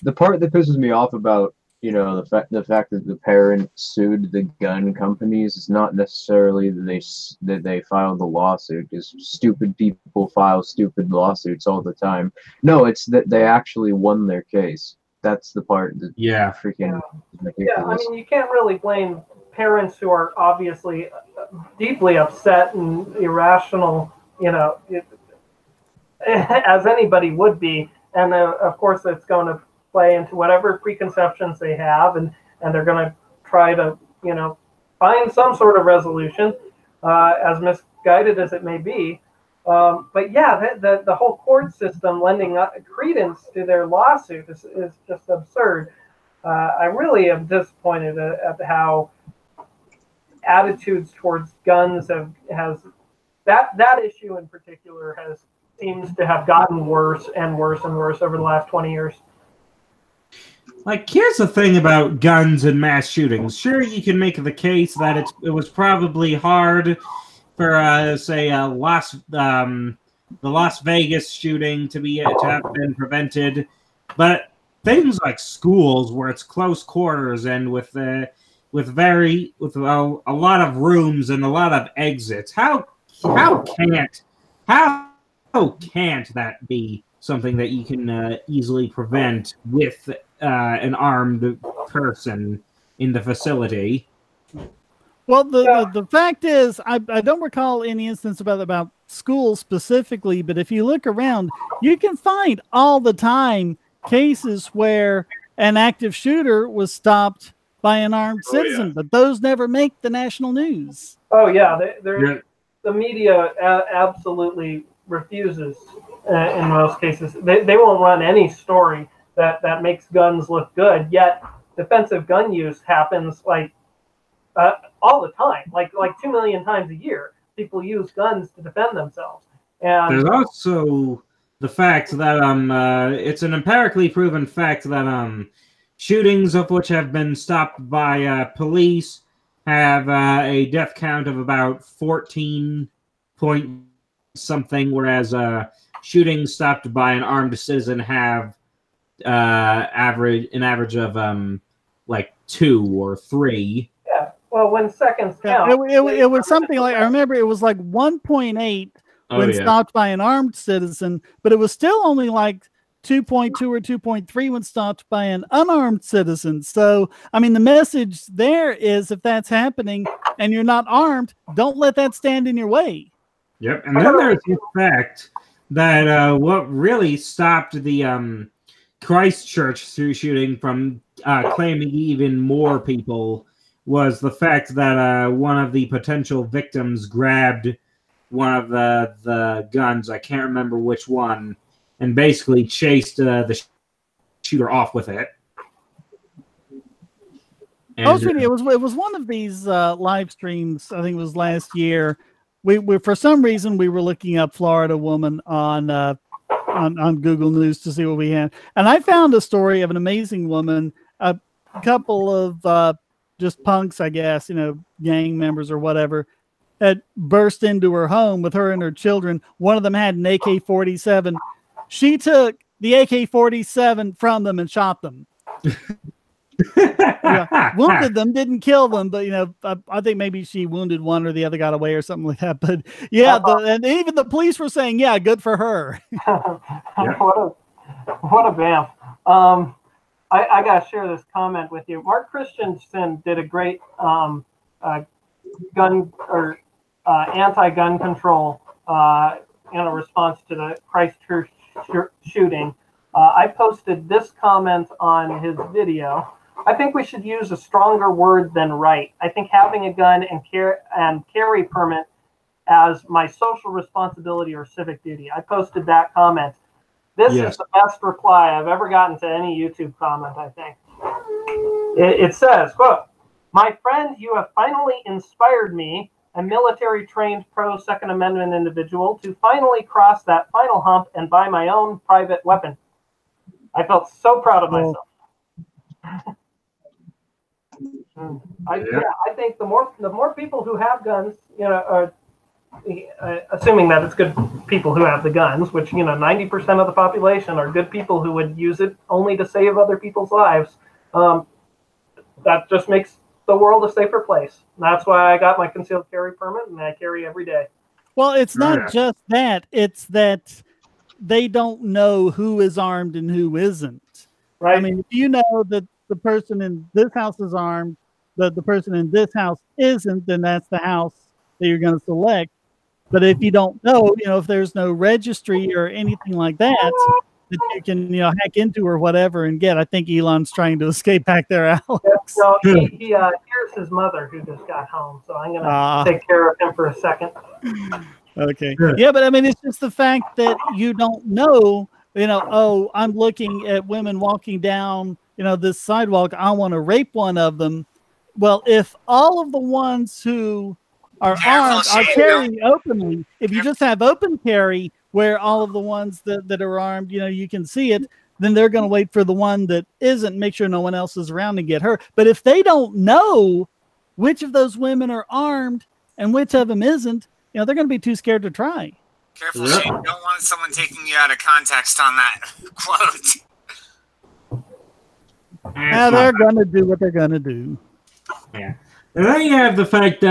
The part that pisses me off about, you know, the fact that the parents sued the gun companies is not necessarily that they filed the lawsuit, because stupid people file stupid lawsuits all the time. No, it's that they actually won their case. That's the part that freaking ridiculous. Yeah, I mean, you can't really blame parents who are obviously deeply upset and irrational, you know, as anybody would be. And of course, it's going to play into whatever preconceptions they have, and they're going to try to, you know, find some sort of resolution, as misguided as it may be. But yeah, the whole court system lending credence to their lawsuit is just absurd. I really am disappointed at how attitudes towards guns has that issue in particular seems to have gotten worse and worse and worse over the last 20 years. Like, here's the thing about guns and mass shootings. Sure, you can make the case that it was probably hard for, say, the Las Vegas shooting to have been prevented, but things like schools where it's close quarters and with a lot of rooms and a lot of exits, how can't that be something that you can easily prevent with an armed person in the facility? Well, the fact is, I don't recall any instance about schools specifically, but if you look around, you can find all the time cases where an active shooter was stopped by an armed citizen, but those never make the national news. Oh yeah, the media absolutely refuses in most cases. They won't run any story that makes guns look good, yet defensive gun use happens like all the time, like 2 million times a year. People use guns to defend themselves. And there's also the fact that it's an empirically proven fact that shootings of which have been stopped by police have a death count of about 14 point something, whereas shootings stopped by an armed citizen have an average of like 2 or 3. Yeah, well, when seconds count, it was something like, I remember it was like 1.8 when stopped by an armed citizen, but it was still only like 2.2 or 2.3 when stopped by an unarmed citizen. So, I mean, the message there is, if that's happening and you're not armed, don't let that stand in your way. Yep, and then there's the fact that what really stopped the Christchurch shooting from claiming even more people was the fact that one of the potential victims grabbed one of the guns, I can't remember which one, and basically chased the shooter off with it. And, it was one of these live streams. I think it was last year. We for some reason we were looking up Florida woman on Google News to see what we had, and I found a story of an amazing woman. A couple of just punks, I guess, you know, gang members or whatever, had burst into her home with her and her children. One of them had an AK-47. She took the AK-47 from them and shot them. Yeah, wounded them, didn't kill them, but I think maybe she wounded one or the other got away or something like that. But yeah, and even the police were saying, yeah, good for her. What a vamp. I gotta share this comment with you. Mark Christensen did a great gun or anti-gun control in a response to the Christchurch shooting. I posted this comment on his video. I think we should use a stronger word than right. I think having a gun and carry permit as my social responsibility or civic duty. I posted that comment. This is the best reply I've ever gotten to any YouTube comment, I think. It says, quote, "My friend, you have finally inspired me, a military-trained pro-Second Amendment individual, to finally cross that final hump and buy my own private weapon. I felt so proud of myself." I think the more people who have guns, assuming that it's good people who have the guns, which 90% of the population are good people who would use it only to save other people's lives. That just makes the world a safer place. And that's why I got my concealed carry permit, and I carry every day. Well, it's not just that; it's that they don't know who is armed and who isn't. Right. I mean, if you know that the person in this house is armed, but the person in this house isn't, then that's the house that you're going to select. But if you don't know, if there's no registry or anything like that you can, hack into or whatever and get. I think Elon's trying to escape back there, Alex. So here's his mother who just got home. So I'm going to take care of him for a second. Okay. Yeah, but I mean, it's just the fact that you don't know, I'm looking at women walking down, this sidewalk. I want to rape one of them. Well, if all of the ones who are armed are carrying openly, if you just have open carry where all of the ones that are armed, you can see it, then they're going to wait for the one that isn't, make sure no one else is around and get her. But if they don't know which of those women are armed and which of them isn't, they're going to be too scared to try. Careful, Shane. You don't want someone taking you out of context on that quote. They're going to do what they're going to do. Yeah. And then you have the fact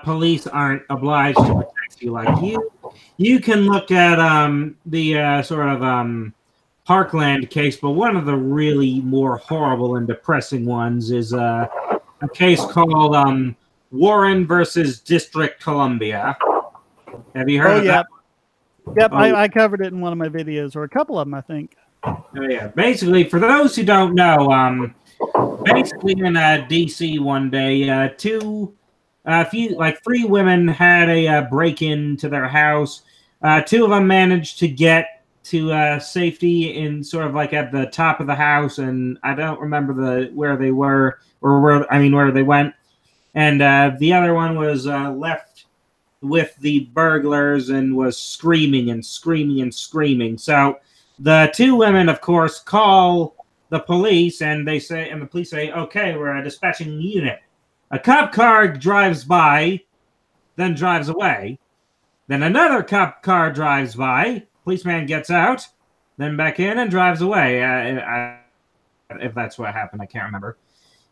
police aren't obliged to protect you like you. You can look at the sort of Parkland case, but one of the really more horrible and depressing ones is a case called Warren versus District Columbia. Have you heard of that? Yep, I covered it in one of my videos, or a couple of them, I think. Oh, yeah. Basically, for those who don't know, basically in D.C. one day, three women had a break-in to their house. Two of them managed to get to safety in sort of like at the top of the house, and I don't remember where they were or where they went. And the other one was left with the burglars and was screaming and screaming and screaming. So the two women, of course, call the police, and the police say, "Okay, we're dispatching the unit." A cop car drives by, then drives away. Then another cop car drives by. Policeman gets out, then back in and drives away. If that's what happened, I can't remember.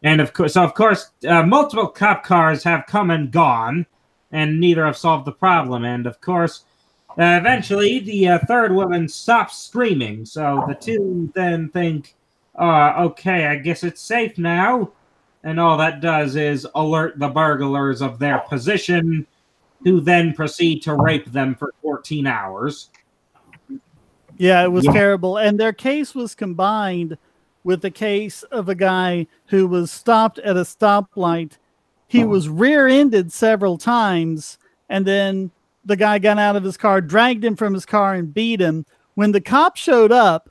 And of course, multiple cop cars have come and gone, and neither have solved the problem. And of course, eventually, the third woman stops screaming. So the two then think, "Okay, I guess it's safe now." And all that does is alert the burglars of their position, who then proceed to rape them for 14 hours. Yeah, it was terrible. And their case was combined with the case of a guy who was stopped at a stoplight. He was rear-ended several times, and then the guy got out of his car, dragged him from his car, and beat him. When the cop showed up,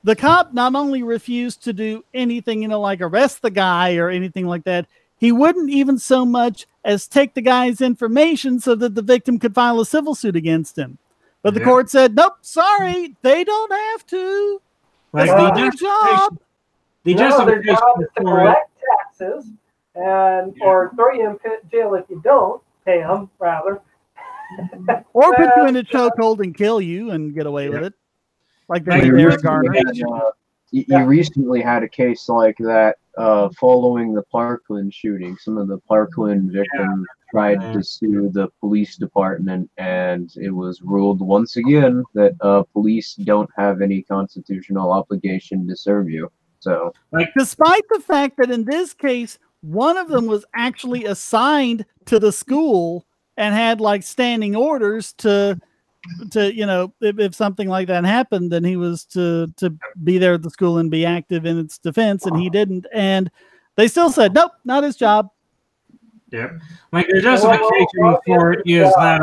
the cop not only refused to do anything, like arrest the guy or anything like that, he wouldn't even so much as take the guy's information so that the victim could file a civil suit against him. But the court said, "Nope, sorry, they don't have to. That's not their job." Their job is to collect taxes or throw you in jail if you don't pay them, rather. Or put you in a chokehold and kill you and get away with it. Like that. You recently had a case like that following the Parkland shooting, some of the Parkland victims tried to sue the police department, and it was ruled once again that police don't have any constitutional obligation to serve you. So, despite the fact that in this case, one of them was actually assigned to the school and had like standing orders to if something like that happened, then he was to be there at the school and be active in its defense, and he didn't. And they still said, nope, not his job. Yep. Like the justification for it is that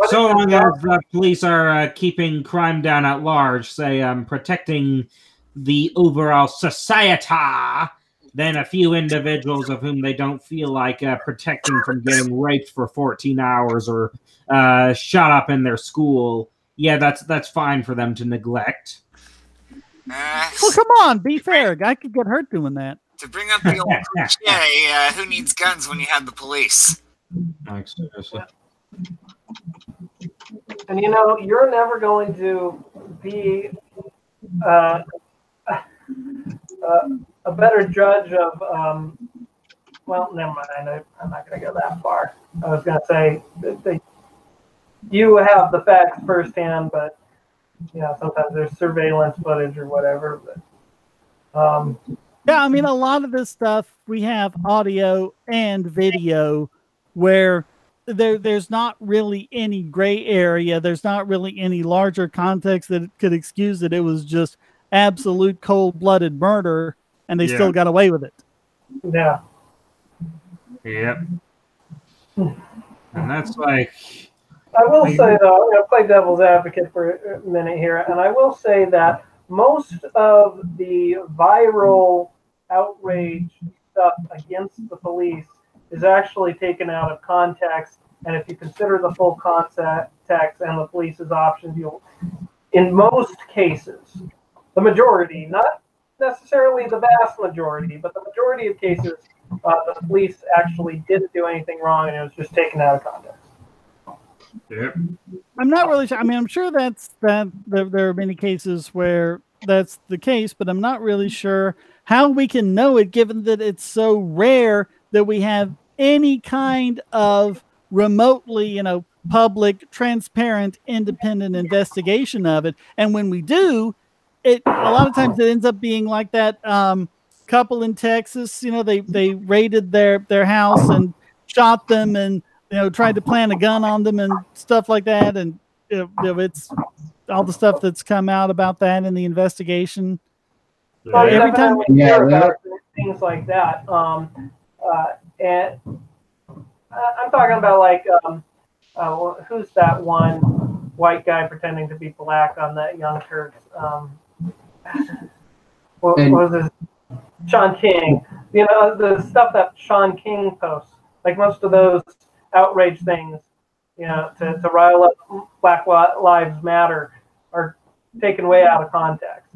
so long as the police are keeping crime down at large, say protecting the overall society, then a few individuals of whom they don't feel like protecting from getting raped for 14 hours or shot up in their school, yeah, that's fine for them to neglect. Well, come on, be fair. A guy could get hurt doing that. To bring up the old cliche, who needs guns when you have the police? Like, seriously. And you're never going to be a better judge of, well, never mind. I'm not going to go that far. I was going to say that you have the facts firsthand, but sometimes there's surveillance footage or whatever. But yeah, I mean, a lot of this stuff we have audio and video where there's not really any gray area. There's not really any larger context that could excuse it. It was just absolute cold-blooded murder, and they still got away with it. Yeah. Yep. And that's like... I will say, though, I'm going to play devil's advocate for a minute here, and I will say that most of the viral outrage stuff against the police is actually taken out of context, and if you consider the full context and the police's options, in most cases, the majority, not necessarily the vast majority, but the majority of cases, the police actually didn't do anything wrong, and it was just taken out of context. Yep. I'm not really sure. I mean, I'm sure that there are many cases where that's the case, but I'm not really sure how we can know it, given that it's so rare that we have any kind of remotely, public, transparent, independent investigation of it. And when we do, a lot of times it ends up being like that couple in Texas. They raided their house and shot them and tried to plant a gun on them and stuff like that. And it's all the stuff that's come out about that in the investigation. Well, every time we hear about things like that, and I'm talking about like who's that one white guy pretending to be black on that Young Turks? What was his? Sean King. The stuff that Sean King posts, like most of those outrage things, to rile up Black Lives Matter, are taken way out of context.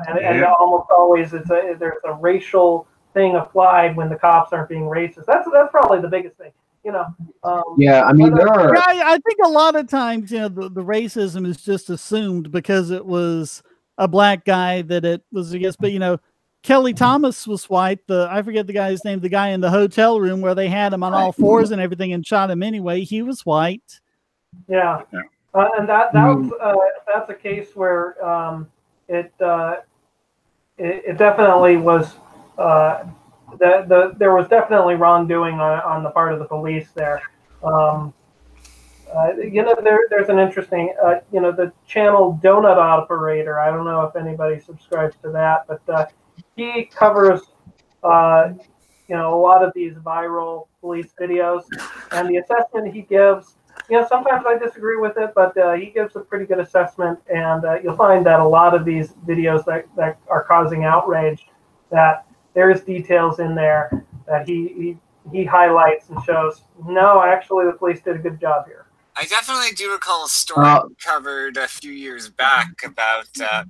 And almost always there's a racial thing applied when the cops aren't being racist. That's probably the biggest thing. Yeah, I mean, there are. I think a lot of times, the racism is just assumed because it was a black guy that it was against. But Kelly Thomas was white. I forget the guy's name. The guy in the hotel room where they had him on all fours and everything and shot him anyway. He was white. Yeah, and that's a case where it definitely was. There was definitely wrongdoing on the part of the police there. There's an interesting, the channel Donut Operator. I don't know if anybody subscribes to that, but he covers, a lot of these viral police videos, and the assessment he gives, sometimes I disagree with it, but he gives a pretty good assessment, and you'll find that a lot of these videos that are causing outrage, that there's details in there that he highlights and shows, no, actually the police did a good job here. I definitely do recall a story covered a few years back about a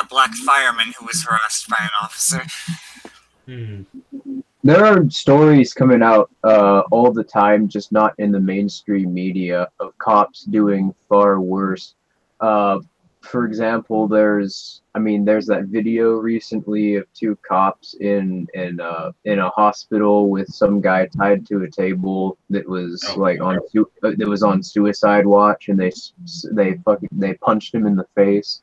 black fireman who was harassed by an officer. There are stories coming out all the time, just not in the mainstream media, of cops doing far worse. for example, there's that video recently of two cops in a hospital with some guy tied to a table that was on suicide watch, and they punched him in the face.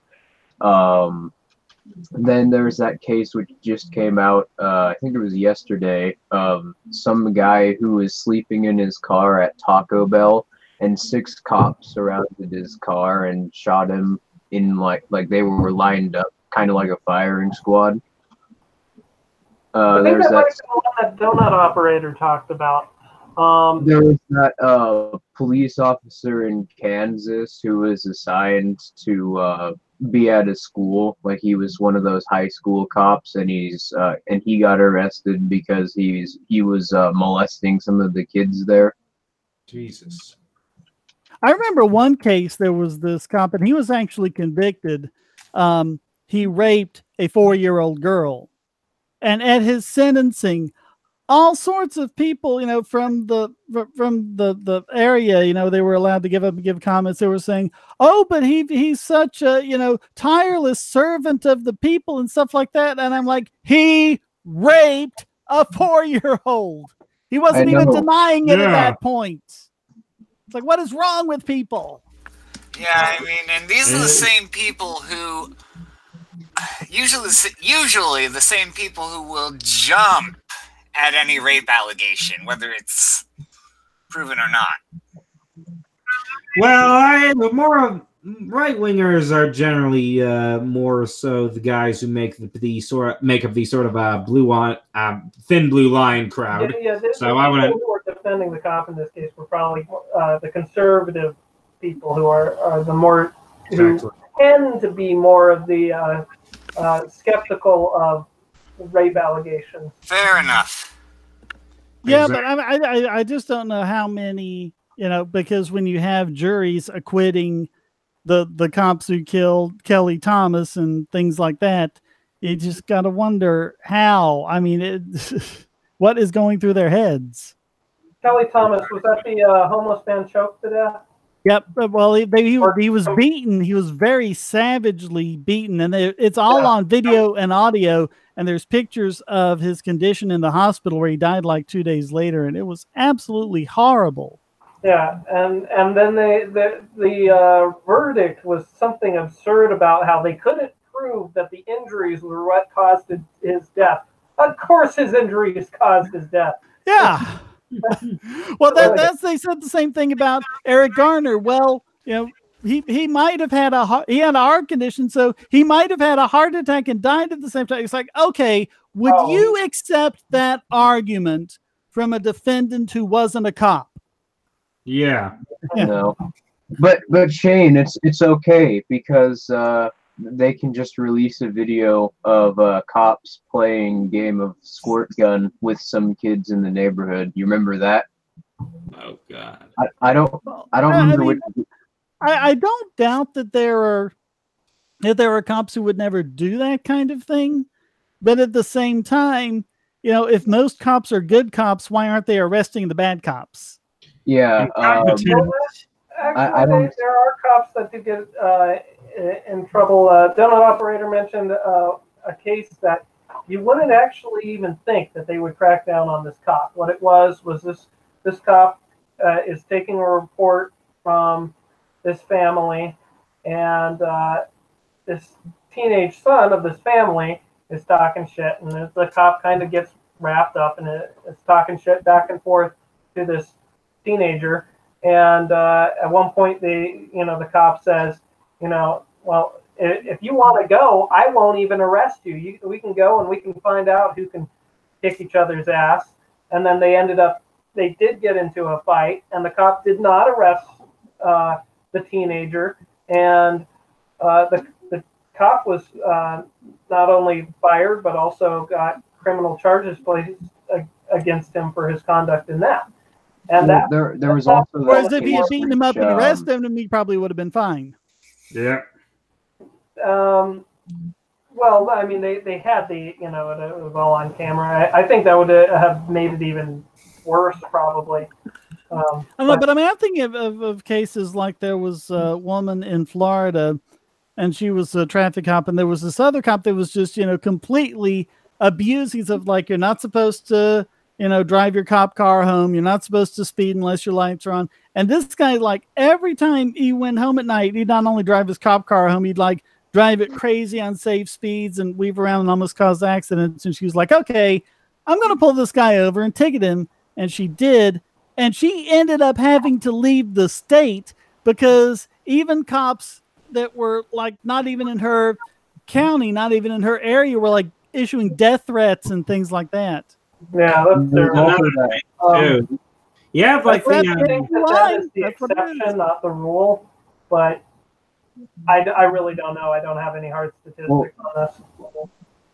Then there's that case which just came out, I think it was yesterday, of some guy who was sleeping in his car at Taco Bell, and 6 cops surrounded his car and shot him in like they were lined up, kind of like a firing squad. I think that might have been the one that Donut Operator talked about. There was that police officer in Kansas who was assigned to be at a school. Like, he was one of those high school cops, and he got arrested because he was molesting some of the kids there. Jesus. I remember one case, there was this cop, and he was actually convicted. He raped a 4-year-old girl. And at his sentencing, all sorts of people, from the area, they were allowed to give comments. They were saying, "Oh, but he's such a, tireless servant of the people," and stuff like that. And I'm like, he raped a 4-year-old. He wasn't even denying it at that point. It's like, what is wrong with people? Yeah, I mean, and these are the same people who usually the same people who will jump at any rape allegation, whether it's proven or not. Well, the more right wingers are generally more so the guys who make up the sort of thin blue line crowd. Yeah, so I want to. Who are defending the cop in this case were probably the conservative people who are the more who tend to be more of the skeptical of rape allegations. Fair enough. Yeah, but I just don't know how many, because when you have juries acquitting the cops who killed Kelly Thomas and things like that, you just got to wonder how. I mean, what is going through their heads? Kelly Thomas, was that the homeless man choked to death? Yep. Well, he was beaten. He was very savagely beaten, and it's all on video and audio. And there's pictures of his condition in the hospital where he died like 2 days later, and it was absolutely horrible. Yeah, and then the verdict was something absurd about how they couldn't prove that the injuries were what caused his death. Of course, his injuries caused his death. Yeah. Well, they said the same thing about Eric Garner. Well, he might have had he had a heart condition, so he might have had a heart attack and died at the same time. It's like, okay, would you accept that argument from a defendant who wasn't a cop? Yeah. No, but Shane, it's okay because they can just release a video of cops playing game of squirt gun with some kids in the neighborhood. You remember that? Oh God. I don't remember. I don't doubt that there are cops who would never do that kind of thing, but at the same time, if most cops are good cops, why aren't they arresting the bad cops? Yeah. Actually, there are cops that do get in trouble. Donut Operator mentioned a case that you wouldn't actually even think that they would crack down on this cop. What it was this cop is taking a report from this family, and this teenage son of this family is talking shit, and the cop kind of gets wrapped up in it. It's talking shit back and forth to this teenager, and at one point the cop says, well, if you want to go, I won't even arrest you. We can go and we can find out who can kick each other's ass. And then they did get into a fight, and the cop did not arrest the teenager, and the cop was not only fired but also got criminal charges placed against him for his conduct in that. And there was also that. Whereas if he had beaten him up and arrested him, he probably would have been fine. Yeah. Well, I mean, they had it was all on camera. I think that would have made it even worse, probably. But I'm thinking of cases like there was a woman in Florida and she was a traffic cop, and there was this other cop that was just, completely abusing of, like, you're not supposed to, drive your cop car home. You're not supposed to speed unless your lights are on. And this guy, like, every time he went home at night, he'd not only drive his cop car home, he'd like drive it crazy unsafe speeds and weave around and almost cause accidents. And she was like, okay, I'm going to pull this guy over and ticket him. And she did. And she ended up having to leave the state because even cops that were like not even in her county, not even in her area, were like issuing death threats and things like that. Yeah, that's terrible. Yeah, like I think that is the exception, not the rule. But I really don't know. I don't have any hard statistics on this.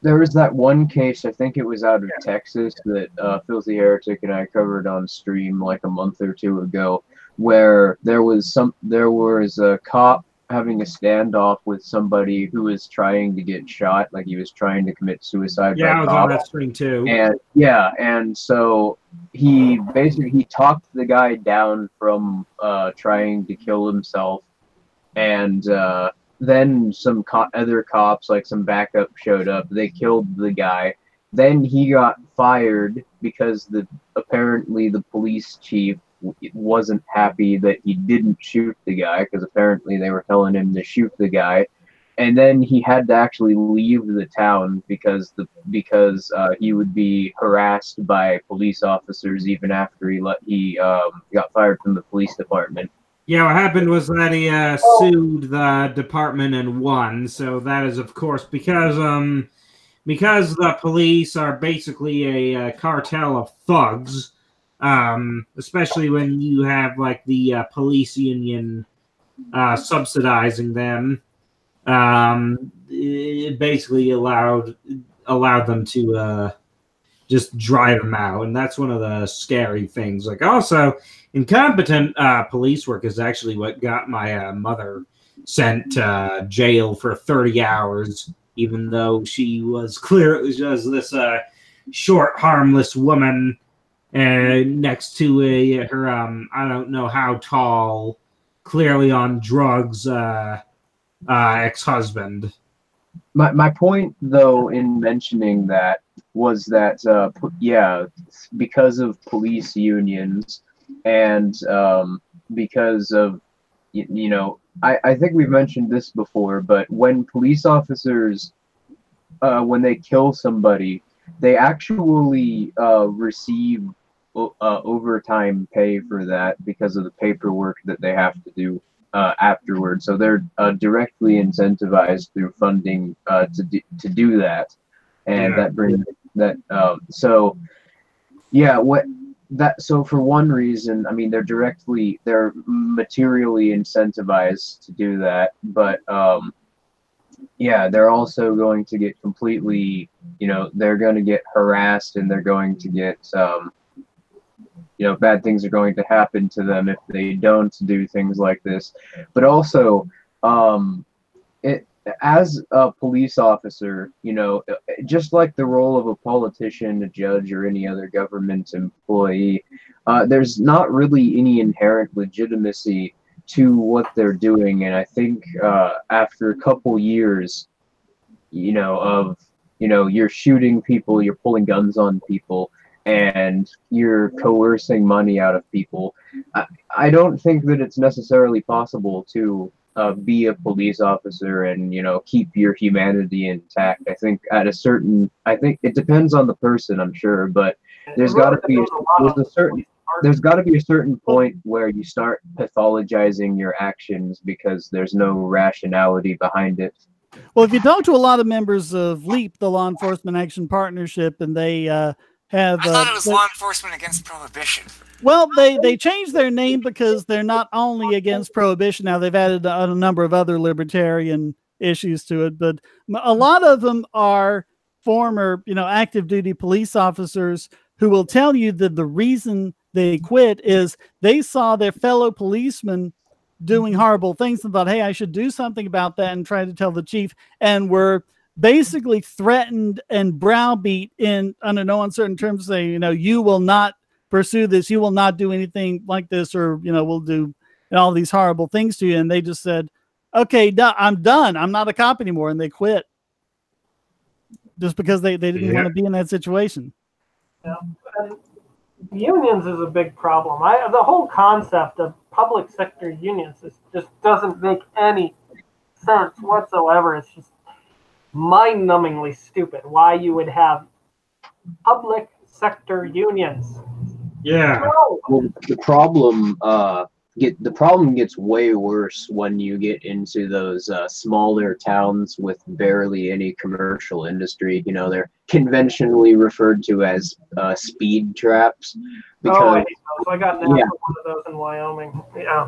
There was that one case, I think it was out of Texas, that Filthy Heretic and I covered on stream like a month or two ago, where there was a cop having a standoff with somebody who was trying to get shot, like he was trying to commit suicide. Yeah, I was on that stream too. And so he talked the guy down from trying to kill himself, and then some other cops, like some backup, showed up. They killed the guy. Then he got fired because apparently the police chief wasn't happy that he didn't shoot the guy, because apparently they were telling him to shoot the guy. And then he had to actually leave the town because he would be harassed by police officers even after he got fired from the police department. Yeah, what happened was that he sued the department and won. So that is, of course, because the police are basically a cartel of thugs, especially when you have like the police union subsidizing them. It basically allowed them to just drive them out, and that's one of the scary things. Like, also, incompetent police work is actually what got my mother sent to jail for 30 hours, even though she was clearly just this short, harmless woman next to her I don't know how tall, clearly on drugs ex-husband. My point, though, in mentioning that was that because of police unions and because of I think we've mentioned this before, but when police officers when they kill somebody, they actually receive overtime pay for that because of the paperwork that they have to do afterwards. So they're directly incentivized through funding to do that, and that brings that. So for one reason, I mean, they're materially incentivized to do that, but they're also going to get completely, they're going to get harassed, and they're going to get bad things are going to happen to them if they don't do things like this. But also, as a police officer, just like the role of a politician, a judge, or any other government employee, there's not really any inherent legitimacy to what they're doing. And I think after a couple years, you're shooting people, you're pulling guns on people, and you're coercing money out of people, I don't think that it's necessarily possible to be a police officer and keep your humanity intact. I think it depends on the person, I'm sure, but there's got to be a certain point where you start pathologizing your actions because there's no rationality behind it. Well, if you talk to a lot of members of LEAP, the Law Enforcement Action Partnership, and they I thought it was Law Enforcement Against Prohibition. Well, they changed their name because they're not only against prohibition now, they've added a number of other libertarian issues to it, but a lot of them are former, active duty police officers who will tell you that the reason they quit is they saw their fellow policemen doing horrible things and thought, hey, I should do something about that, and try to tell the chief, and were basically threatened and browbeat under no uncertain terms, saying, you will not pursue this, you will not do anything like this, or we'll do all these horrible things to you. And they just said, okay, I'm done. I'm not a cop anymore. And they quit just because they didn't want to be in that situation. Yeah. And unions is a big problem. The whole concept of public sector unions just doesn't make any sense whatsoever. It's just mind-numbingly stupid why you would have public sector unions. Yeah. Well, the problem gets way worse when you get into those smaller towns with barely any commercial industry. You know, they're conventionally referred to as speed traps. Because, I got one of those in Wyoming.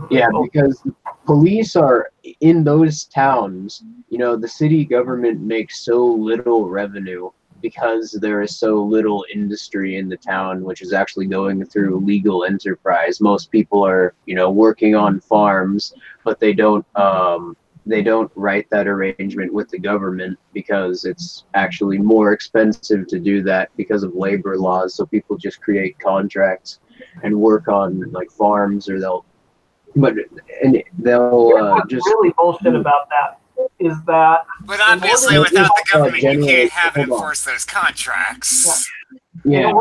Yeah, because police are in those towns. You know, the city government makes so little revenue because there is so little industry in the town, which is actually going through legal enterprise. Most people are, you know, working on farms, but they don't write that arrangement with the government because it's actually more expensive to do that because of labor laws. So people just create contracts and work on like farms, or they'll just really bullshit about that is that. But obviously, without the government, you can't have and enforce those contracts. Yeah.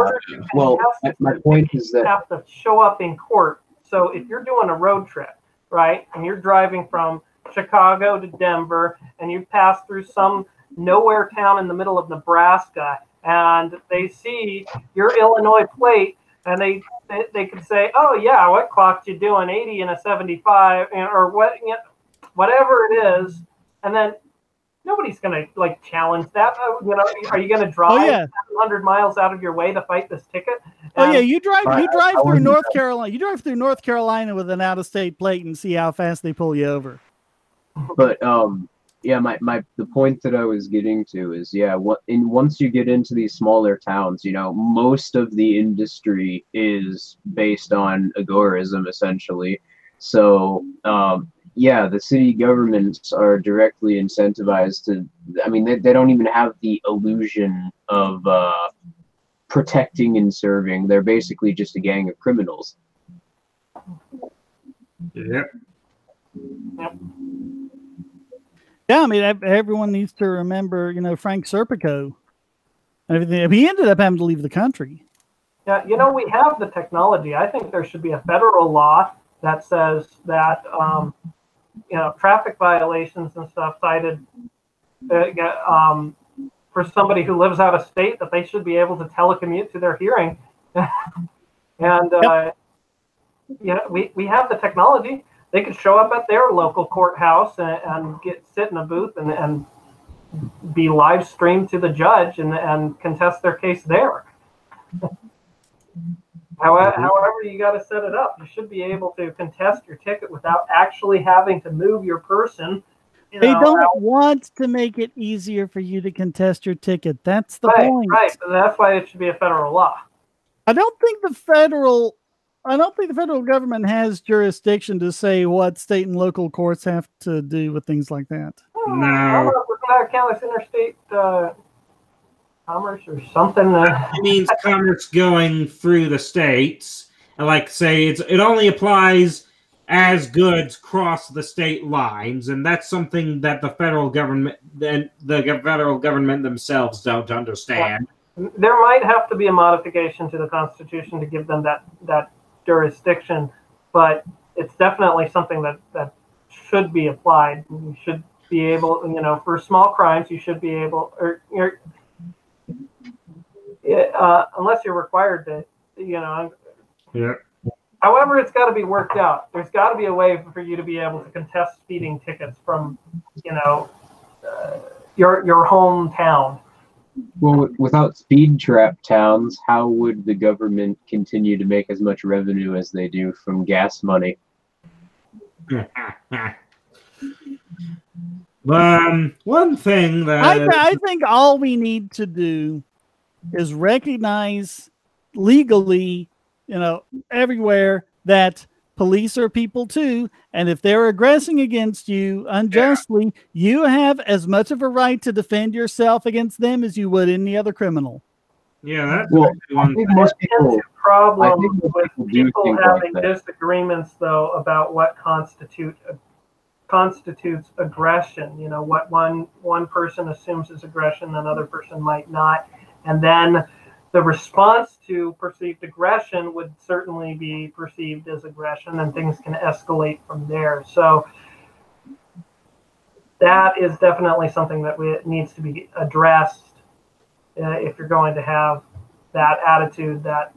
Well, my point is that you have to show up in court. So if you're doing a road trip, right, and you're driving from Chicago to Denver, and you pass through some nowhere town in the middle of Nebraska, and they see your Illinois plate, and they could say, "Oh yeah, what clocked you doing 80 and a 75, or what, whatever it is," and then nobody's gonna like challenge that. You know, are you gonna drive 700 miles out of your way to fight this ticket? And you drive through North Carolina. You drive through North Carolina with an out-of-state plate and see how fast they pull you over. But the point that I was getting to is once you get into these smaller towns, you know, most of the industry is based on agorism essentially. So the city governments are directly incentivized to. I mean, they don't even have the illusion of protecting and serving. They're basically just a gang of criminals. Yep. Yeah, I mean, everyone needs to remember, you know, Frank Serpico and everything. He ended up having to leave the country. Yeah, you know, we have the technology. I think there should be a federal law that says that, you know, traffic violations and stuff cited for somebody who lives out of state, that they should be able to telecommute to their hearing. And, we have the technology. They could show up at their local courthouse and sit in a booth and be live streamed to the judge and contest their case there. However you got to set it up, you should be able to contest your ticket without actually having to move your person. They don't want to make it easier for you to contest your ticket. That's the point. Right. That's why it should be a federal law. I don't think the federal government has jurisdiction to say what state and local courts have to do with things like that. No. Countless interstate commerce or something. It means commerce going through the states. And like say, it only applies as goods cross the state lines, and that's something that the federal government themselves don't understand. There might have to be a modification to the Constitution to give them that jurisdiction, but it's definitely something that should be applied. You should be able, you know, for small crimes, you should be able, unless you're required to, you know. Yeah. However, it's got to be worked out. There's got to be a way for you to be able to contest speeding tickets from, you know, your hometown. Well, without speed trap towns, how would the government continue to make as much revenue as they do from gas money? One thing that I think all we need to do is recognize legally, you know, everywhere that police are people too, and if they're aggressing against you unjustly, you have as much of a right to defend yourself against them as you would any other criminal. Yeah, that's I think most people. Problem with people having disagreements, though, about what constitutes constitutes aggression. You know, what one person assumes is aggression, another person might not, and then the response to perceived aggression would certainly be perceived as aggression, and things can escalate from there. So that is definitely something that needs to be addressed if you're going to have that attitude that,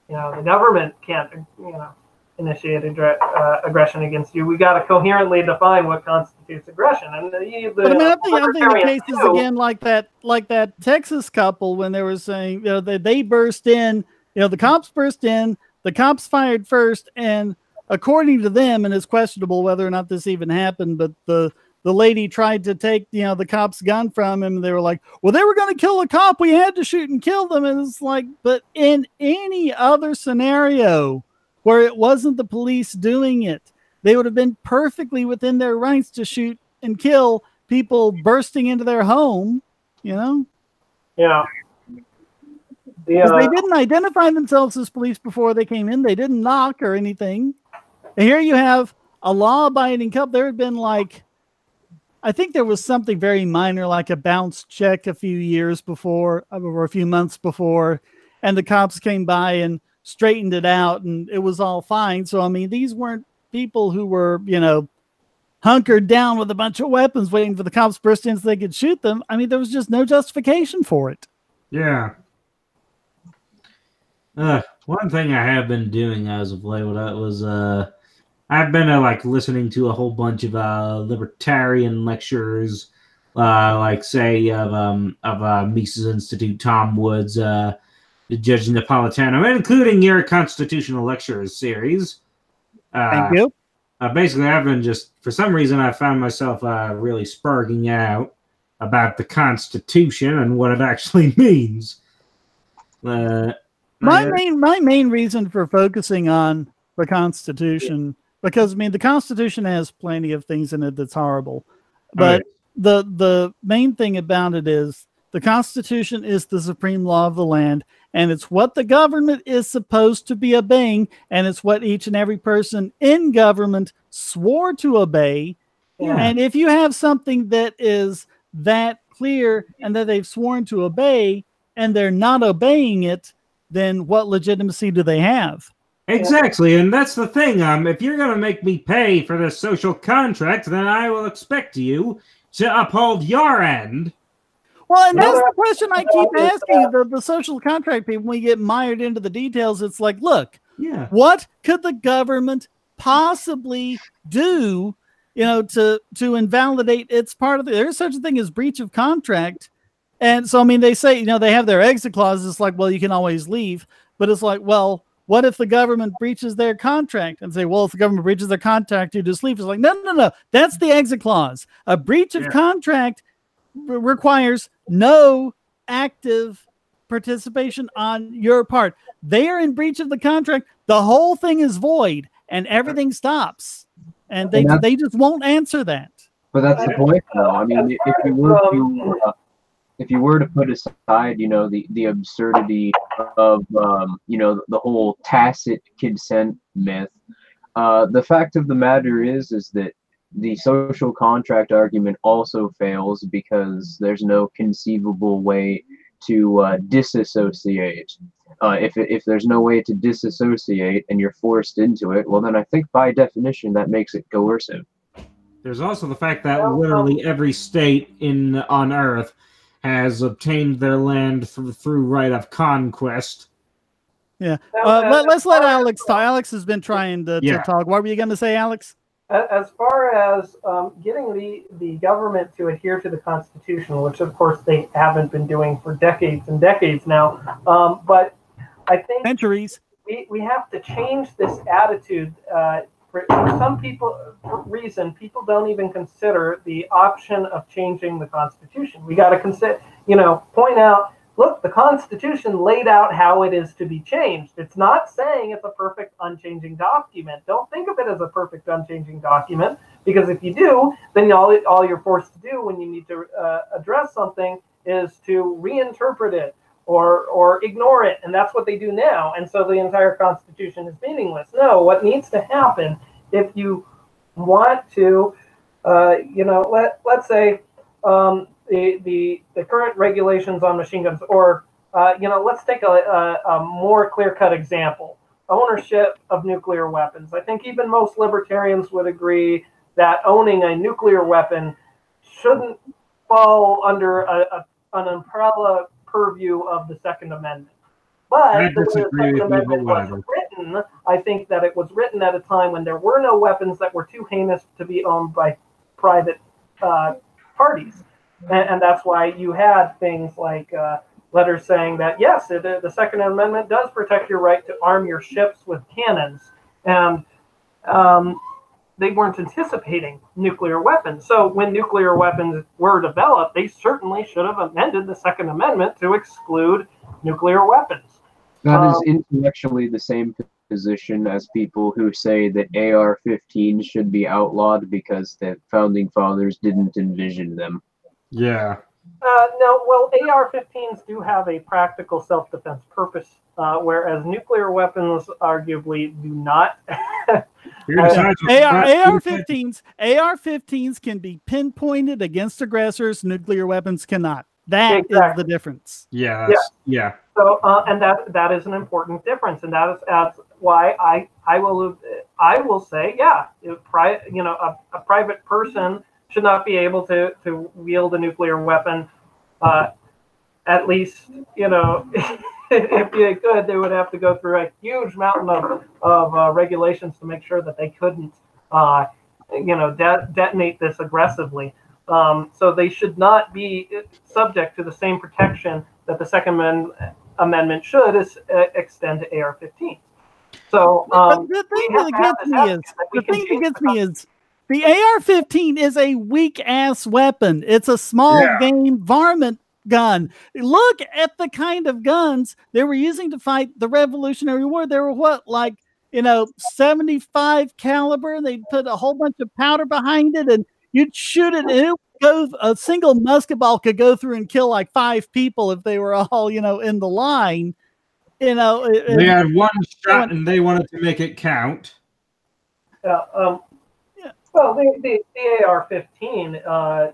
you know, the government can't, you know, initiate aggression against you. We got to coherently define what constitutes aggression. And but I mean, I'm thinking cases again like that Texas couple when they were saying, you know, they burst in, you know, the cops burst in, the cops fired first, and according to them, and it's questionable whether or not this even happened, but the lady tried to take, you know, the cop's gun from him, and they were like, well, they were going to kill a cop, we had to shoot and kill them. And it's like, but in any other scenario where it wasn't the police doing it, they would have been perfectly within their rights to shoot and kill people bursting into their home, you know? Yeah. Because they didn't identify themselves as police before they came in. They didn't knock or anything. And here you have a law-abiding couple. There had been like, I think there was something very minor, like a bounce check a few years before, or a few months before, and the cops came by and straightened it out, and it was all fine. So, I mean, these weren't people who were, you know, hunkered down with a bunch of weapons waiting for the cops to burst in so they could shoot them. I mean, there was just no justification for it. Yeah. One thing I have been doing as of late was I've been like listening to a whole bunch of libertarian lectures, like say of Mises Institute, Tom Woods, Judge Napolitano, including your constitutional lectures series. Thank you. Basically, I've been just, for some reason, I found myself really sparking out about the Constitution and what it actually means. My main reason for focusing on the Constitution, because I mean the Constitution has plenty of things in it that's horrible, but the main thing about it is the Constitution is the supreme law of the land, and it's what the government is supposed to be obeying, and it's what each and every person in government swore to obey. Yeah. And if you have something that is that clear and that they've sworn to obey and they're not obeying it, then what legitimacy do they have? Exactly, and that's the thing. If you're going to make me pay for this social contract, then I will expect you to uphold your end. Well, and that's the question I keep asking the social contract people when we get mired into the details. It's like, look, what could the government possibly do, you know, to invalidate its part of there's such a thing as breach of contract. And so, I mean, they say, you know, they have their exit clauses. It's like, well, you can always leave. But it's like, well, what if the government breaches their contract? And say, well, if the government breaches their contract, you just leave. It's like, no. That's the exit clause. A breach of contract requires no active participation on your part. They are in breach of the contract. The whole thing is void and everything stops. And they just won't answer that. But that's the point, though. I mean, if you were to put aside, you know, the absurdity of, you know, the whole tacit consent myth, the fact of the matter is that the social contract argument also fails because there's no conceivable way to disassociate. If there's no way to disassociate and you're forced into it, well, then I think by definition that makes it coercive. There's also the fact that literally every state on Earth has obtained their land through right of conquest. Yeah. Let's let Alex talk. Alex has been trying to talk. What were you going to say, Alex? As far as getting the government to adhere to the Constitution, which of course they haven't been doing for decades and decades now, but I think centuries. We have to change this attitude. For some reason, people don't even consider the option of changing the Constitution. We got to consider, point out, look, the Constitution laid out how it is to be changed. It's not saying it's a perfect, unchanging document. Don't think of it as a perfect, unchanging document, because if you do, then all you're forced to do when you need to address something is to reinterpret it or ignore it, and that's what they do now. And so the entire Constitution is meaningless. No, what needs to happen if you want to let's say the current regulations on machine guns, or let's take a more clear-cut example: ownership of nuclear weapons. I think even most libertarians would agree that owning a nuclear weapon shouldn't fall under an umbrella purview of the Second Amendment. But the Second Amendment was written, I think that it was written at a time when there were no weapons that were too heinous to be owned by private parties. And that's why you had things like letters saying that, yes, the Second Amendment does protect your right to arm your ships with cannons. And they weren't anticipating nuclear weapons. So when nuclear weapons were developed, they certainly should have amended the Second Amendment to exclude nuclear weapons. That is intellectually the same position as people who say that AR-15s should be outlawed because the founding fathers didn't envision them. Yeah. No, well, AR-15s do have a practical self-defense purpose, whereas nuclear weapons arguably do not. AR-15s can be pinpointed against aggressors. Nuclear weapons cannot. That is the difference. Yeah. So, and that is an important difference, and that's why I will say, yeah, a private person should not be able to wield a nuclear weapon. At least, if they could, they would have to go through a huge mountain of regulations to make sure that they couldn't, detonate this aggressively. So they should not be subject to the same protection that the Second Amendment should extend to AR-15. So the thing that gets me is the AR-15 is a weak-ass weapon. It's a small game varmint gun. Look at the kind of guns they were using to fight the Revolutionary War. They were 75 caliber. They put a whole bunch of powder behind it, and you'd shoot it, and it would go. A single musket ball could go through and kill like 5 people if they were all, in the line. They had one shot, and they wanted to make it count. Yeah. Well, the AR-15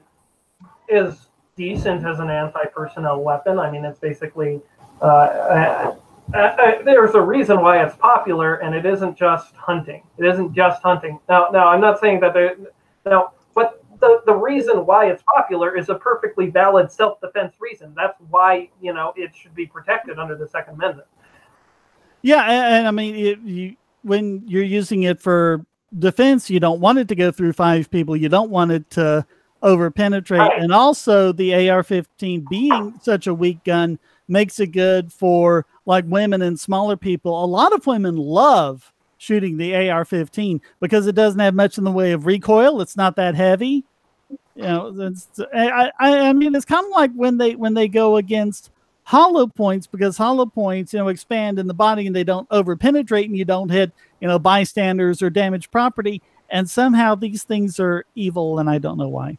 is decent as an anti-personnel weapon. I mean, it's basically there's a reason why it's popular, and it isn't just hunting. Now, I'm not saying that but the reason why it's popular is a perfectly valid self-defense reason. That's why it should be protected under the Second Amendment. Yeah, and I mean, when you're using it for defense, you don't want it to go through 5 people. You don't want it to over-penetrate. Right. And also, the AR-15 being such a weak gun makes it good for like women and smaller people. A lot of women love shooting the AR-15 because it doesn't have much in the way of recoil. It's not that heavy. I mean, it's kind of like when they go against hollow points, because hollow points, expand in the body and they don't over-penetrate, and you don't hit, bystanders or damage property. And somehow these things are evil, and I don't know why.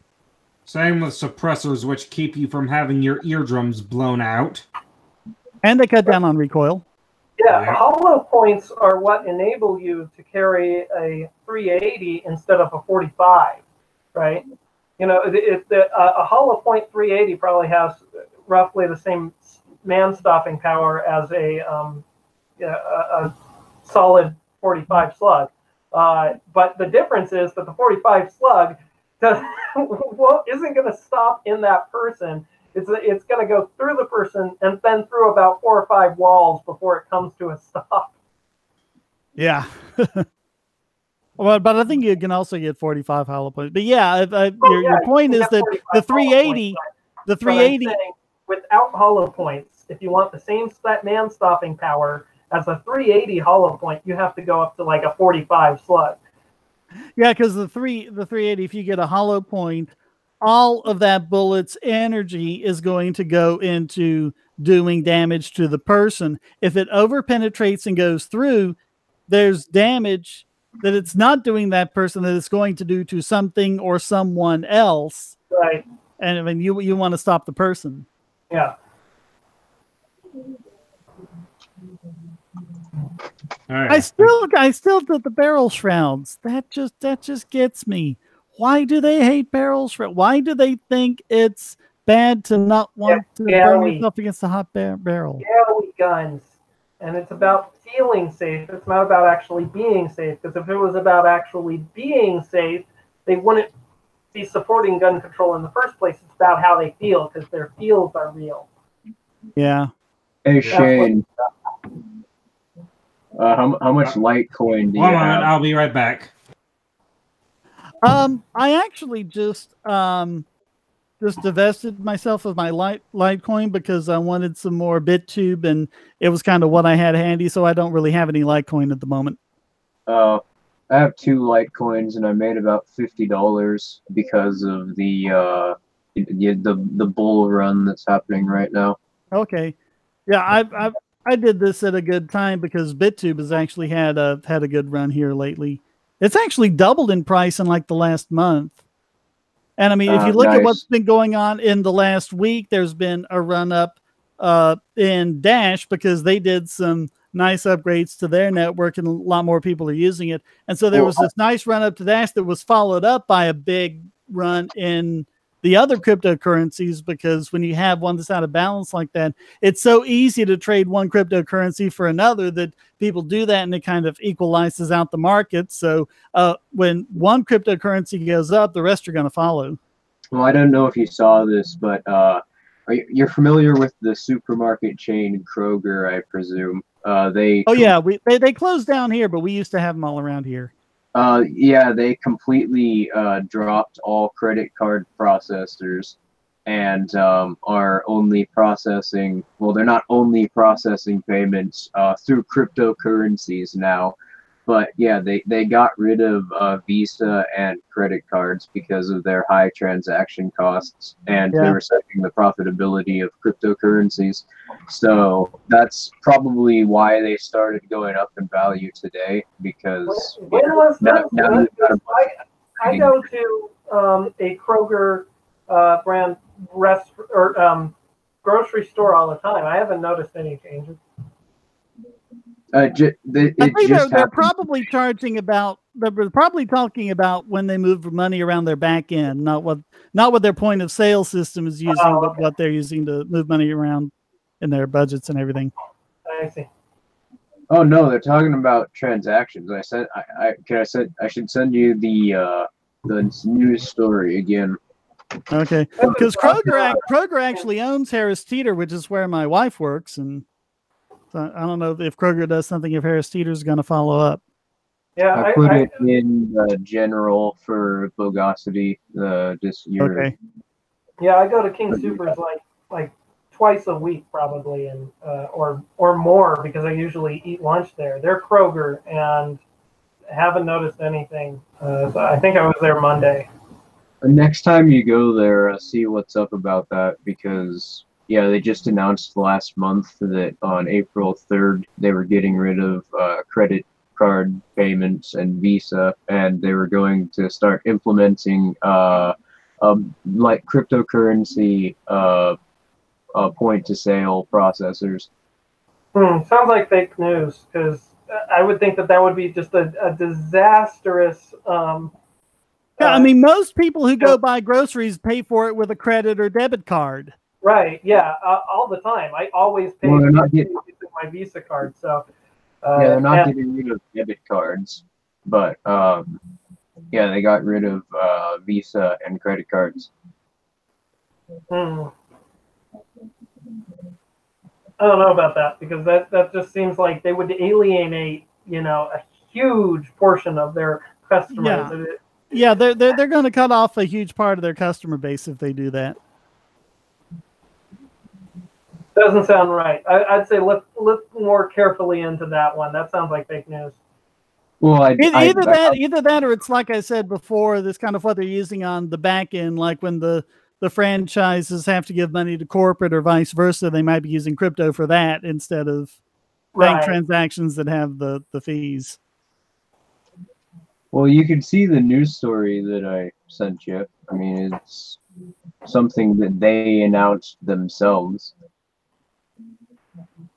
Same with suppressors, which keep you from having your eardrums blown out. And they cut down on recoil. Yeah, hollow points are what enable you to carry a 380 instead of a 45, right? A hollow point 380 probably has roughly the same man-stopping power as a solid 45 slug. But the difference is that the 45 slug isn't going to stop in that person. It's going to go through the person and then through about 4 or 5 walls before it comes to a stop. Yeah. Well, but I think you can also get 45 hollow points. But yeah, your point is that the 380, without hollow points, if you want the same man-stopping power as a 380 hollow point, you have to go up to like a 45 slug. Yeah, because the 380, if you get a hollow point, all of that bullet's energy is going to go into doing damage to the person. If it over-penetrates and goes through, there's damage that it's not doing that person that it's going to do to something or someone else. Right. And I mean, you want to stop the person. Yeah. All right. I still did the barrel shrouds. That just gets me. why do they hate barrels? Why do they think it's bad to not want to burn yourself against a hot barrel? Galley guns. And it's about feeling safe. It's not about actually being safe. Because if it was about actually being safe, they wouldn't be supporting gun control in the first place. It's about how they feel, because their feels are real. Yeah. Hey, Shane. How much Litecoin do you have? I'll be right back. I actually just divested myself of my Litecoin because I wanted some more BitTube, and it was kind of what I had handy, so I don't really have any Litecoin at the moment. I have 2 Litecoins, and I made about $50 because of the bull run that's happening right now. Okay, yeah, I did this at a good time because BitTube has actually had a good run here lately. It's actually doubled in price in like the last month. And I mean, if you look at what's been going on in the last week, there's been a run up in Dash because they did some nice upgrades to their network and a lot more people are using it. And so there was this nice run up to Dash that was followed up by a big run in the other cryptocurrencies, because when you have one that's out of balance like that, it's so easy to trade one cryptocurrency for another that people do that, and it kind of equalizes out the market. So when one cryptocurrency goes up, the rest are going to follow. Well, I don't know if you saw this, but you're familiar with the supermarket chain Kroger, I presume. They closed down here, but we used to have them all around here. Yeah, they completely dropped all credit card processors and are only processing, well, they're not only processing payments through cryptocurrencies now, but yeah, they got rid of Visa and credit cards because of their high transaction costs, and they were setting the profitability of cryptocurrencies. So that's probably why they started going up in value today, because when was that? I go to a Kroger brand grocery store all the time. I haven't noticed any changes. I think they're probably charging about. They're probably talking about when they move money around their back end, not what their point of sale system is using, but what they're using to move money around in their budgets and everything. I see. Oh no, they're talking about transactions. I should send you the news story again. Okay, because Kroger actually owns Harris Teeter, which is where my wife works, and so I don't know if Kroger does something, if Harris Teeter is going to follow up. Yeah, I put it in general for Bogosity this year. Okay. Yeah, I go to King Soopers like twice a week probably, and or more, because I usually eat lunch there. They're Kroger, and haven't noticed anything. So I think I was there Monday. Next time you go there, see what's up about that, because yeah, they just announced last month that on April 3rd they were getting rid of credit card payments and Visa, and they were going to start implementing like cryptocurrency point to sale processors. Sounds like fake news, because I would think that would be just a disastrous. Yeah, I mean, most people who go buy groceries pay for it with a credit or debit card. Right. Yeah. All the time. I always pay using my Visa card. So. Yeah, they're not getting rid of debit cards, but yeah, they got rid of Visa and credit cards. I don't know about that, because that just seems like they would alienate, a huge portion of their customers. Yeah, they're going to cut off a huge part of their customer base if they do that. Doesn't sound right. I'd say look more carefully into that one. That sounds like fake news. Well, either that, or it's like I said before, this kind of what they're using on the back end, like when the franchises have to give money to corporate or vice versa, they might be using crypto for that instead of bank transactions that have the fees. Well, you can see the news story that I sent you. I mean, it's something that they announced themselves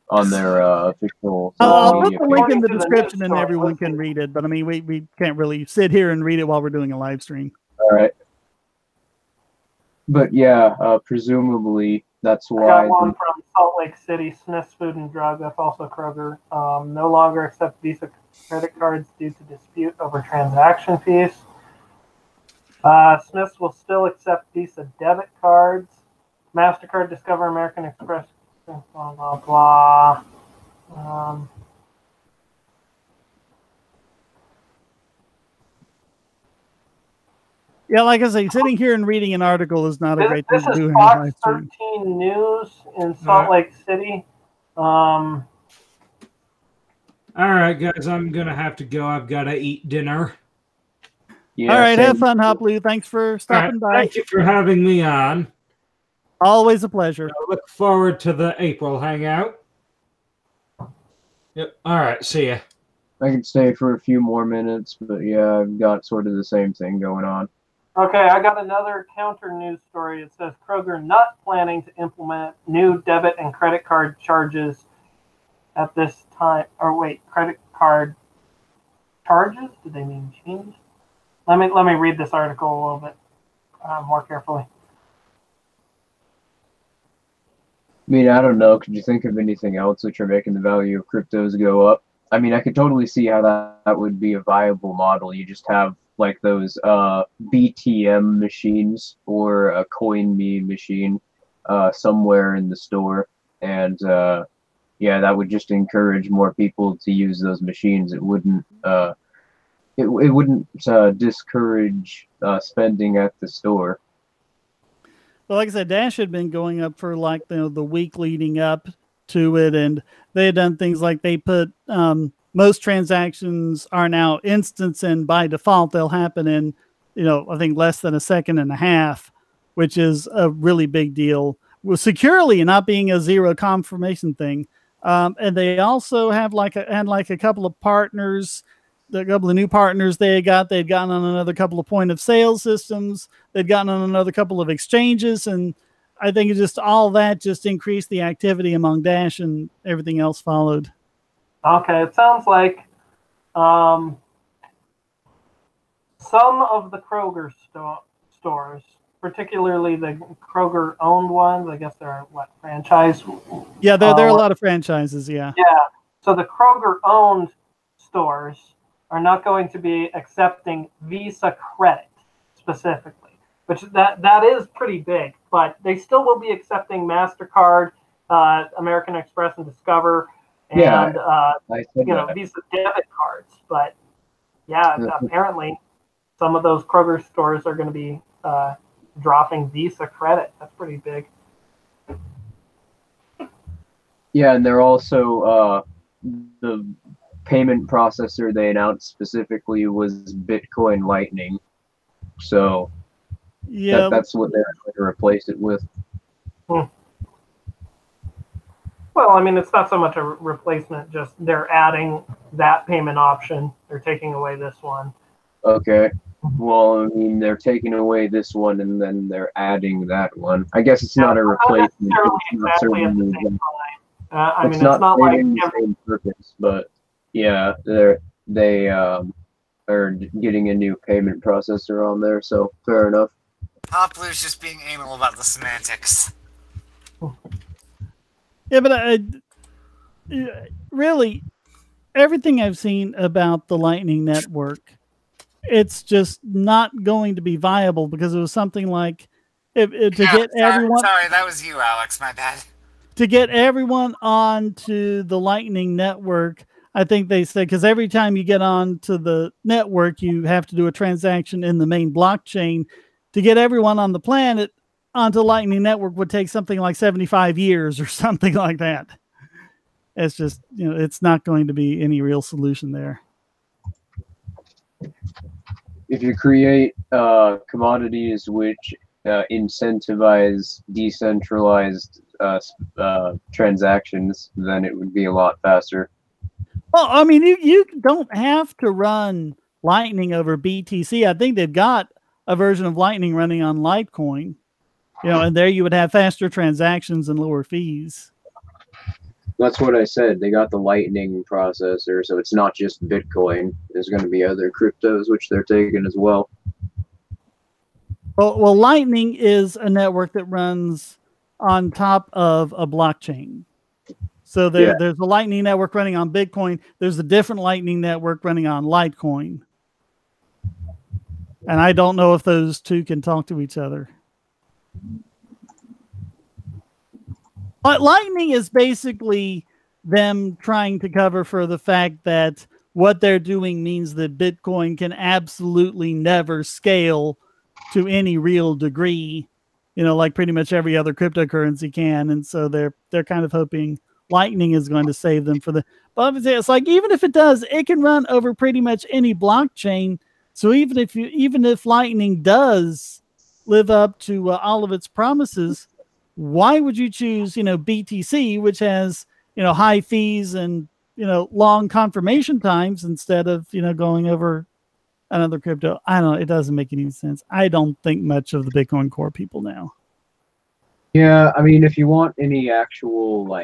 on their official I'll put the link in the description and everyone can read it, but I mean, we can't really sit here and read it while we're doing a live stream. All right. But yeah, presumably that's I why. got one from Salt Lake City, Smith's Food and Drug. That's also Kroger. No longer accept Visa credit cards due to dispute over transaction fees. Smith's will still accept Visa debit cards. MasterCard, Discover, American Express, blah, blah, blah. Yeah, like I say, sitting here and reading an article is not a great thing to do. This is Fox 13 News in Salt Lake City. All right, guys, I'm gonna have to go. I've got to eat dinner. Yeah, all right, have fun, Hoploo. Thanks for stopping by. Thank you for having me on. Always a pleasure. I look forward to the April hangout. Yep. All right. See ya. I could stay for a few more minutes, but yeah, I've got sort of the same thing going on. Okay, I got another counter news story. It says Kroger not planning to implement new debit and credit card charges at this time. Or wait, credit card charges? Did they mean change? Let me read this article a little bit more carefully. I mean, I don't know. Could you think of anything else which are making the value of cryptos go up? I mean, I could totally see how that would be a viable model. You just have like those BTM machines or a CoinMe machine somewhere in the store, and yeah, that would just encourage more people to use those machines. It wouldn't it wouldn't discourage spending at the store. Well, like I said, Dash had been going up for like the week leading up to it, and they had done things like they put most transactions are now instants, and by default they'll happen in I think less than a second and a half, which is a really big deal. Well, securely and not being a zero confirmation thing, and they also have a couple of partners. A couple of new partners they'd gotten on another couple of point of sale systems. They'd gotten on another couple of exchanges. And I think it just all that just increased the activity among Dash, and everything else followed. Okay, it sounds like some of the Kroger stores, particularly the Kroger owned ones, I guess they're franchise? Yeah, there are a lot of franchises. Yeah. Yeah. So the Kroger owned stores are not going to be accepting Visa credit specifically, which that is pretty big, but they still will be accepting MasterCard, American Express, and Discover, and Visa debit cards. But yeah, apparently some of those Kroger stores are going to be dropping Visa credit. That's pretty big. Yeah, and they're also the payment processor they announced specifically was Bitcoin Lightning, so yeah, that's what they're going to replace it with. Well, I mean, it's not so much a replacement; just they're adding that payment option. They're taking away this one. Okay. Well, I mean, they're taking away this one and then they're adding that one. I guess it's not a replacement. Not exactly at the same time. I mean, it's not like the same purpose, but yeah, they are getting a new payment processor on there, so fair enough. Hoploo's just being anal about the semantics. Yeah, but really, everything I've seen about the Lightning Network, it's just not going to be viable, because it was something like everyone. Sorry, that was you, Alex. My bad. To get everyone onto the Lightning Network, I think they said, because every time you get onto the network, you have to do a transaction in the main blockchain. To get everyone on the planet onto Lightning Network would take something like 75 years or something like that. It's just, it's not going to be any real solution there. If you create commodities which incentivize decentralized transactions, then it would be a lot faster. Well, I mean, you don't have to run Lightning over BTC. I think they've got a version of Lightning running on Litecoin, and there you would have faster transactions and lower fees. That's what I said. They got the Lightning processor, so it's not just Bitcoin. There's going to be other cryptos which they're taking as well. Well, Lightning is a network that runs on top of a blockchain. So there's a Lightning network running on Bitcoin. There's a different Lightning network running on Litecoin. And I don't know if those two can talk to each other. But Lightning is basically them trying to cover for the fact that what they're doing means that Bitcoin can absolutely never scale to any real degree, like pretty much every other cryptocurrency can. And so they're kind of hoping Lightning is going to save them for the. But it's like, even if it does, it can run over pretty much any blockchain. So even if Lightning does live up to all of its promises, why would you choose, BTC, which has, high fees and, long confirmation times instead of, going over another crypto? I don't know. It doesn't make any sense. I don't think much of the Bitcoin Core people now. Yeah, I mean, if you want any actual,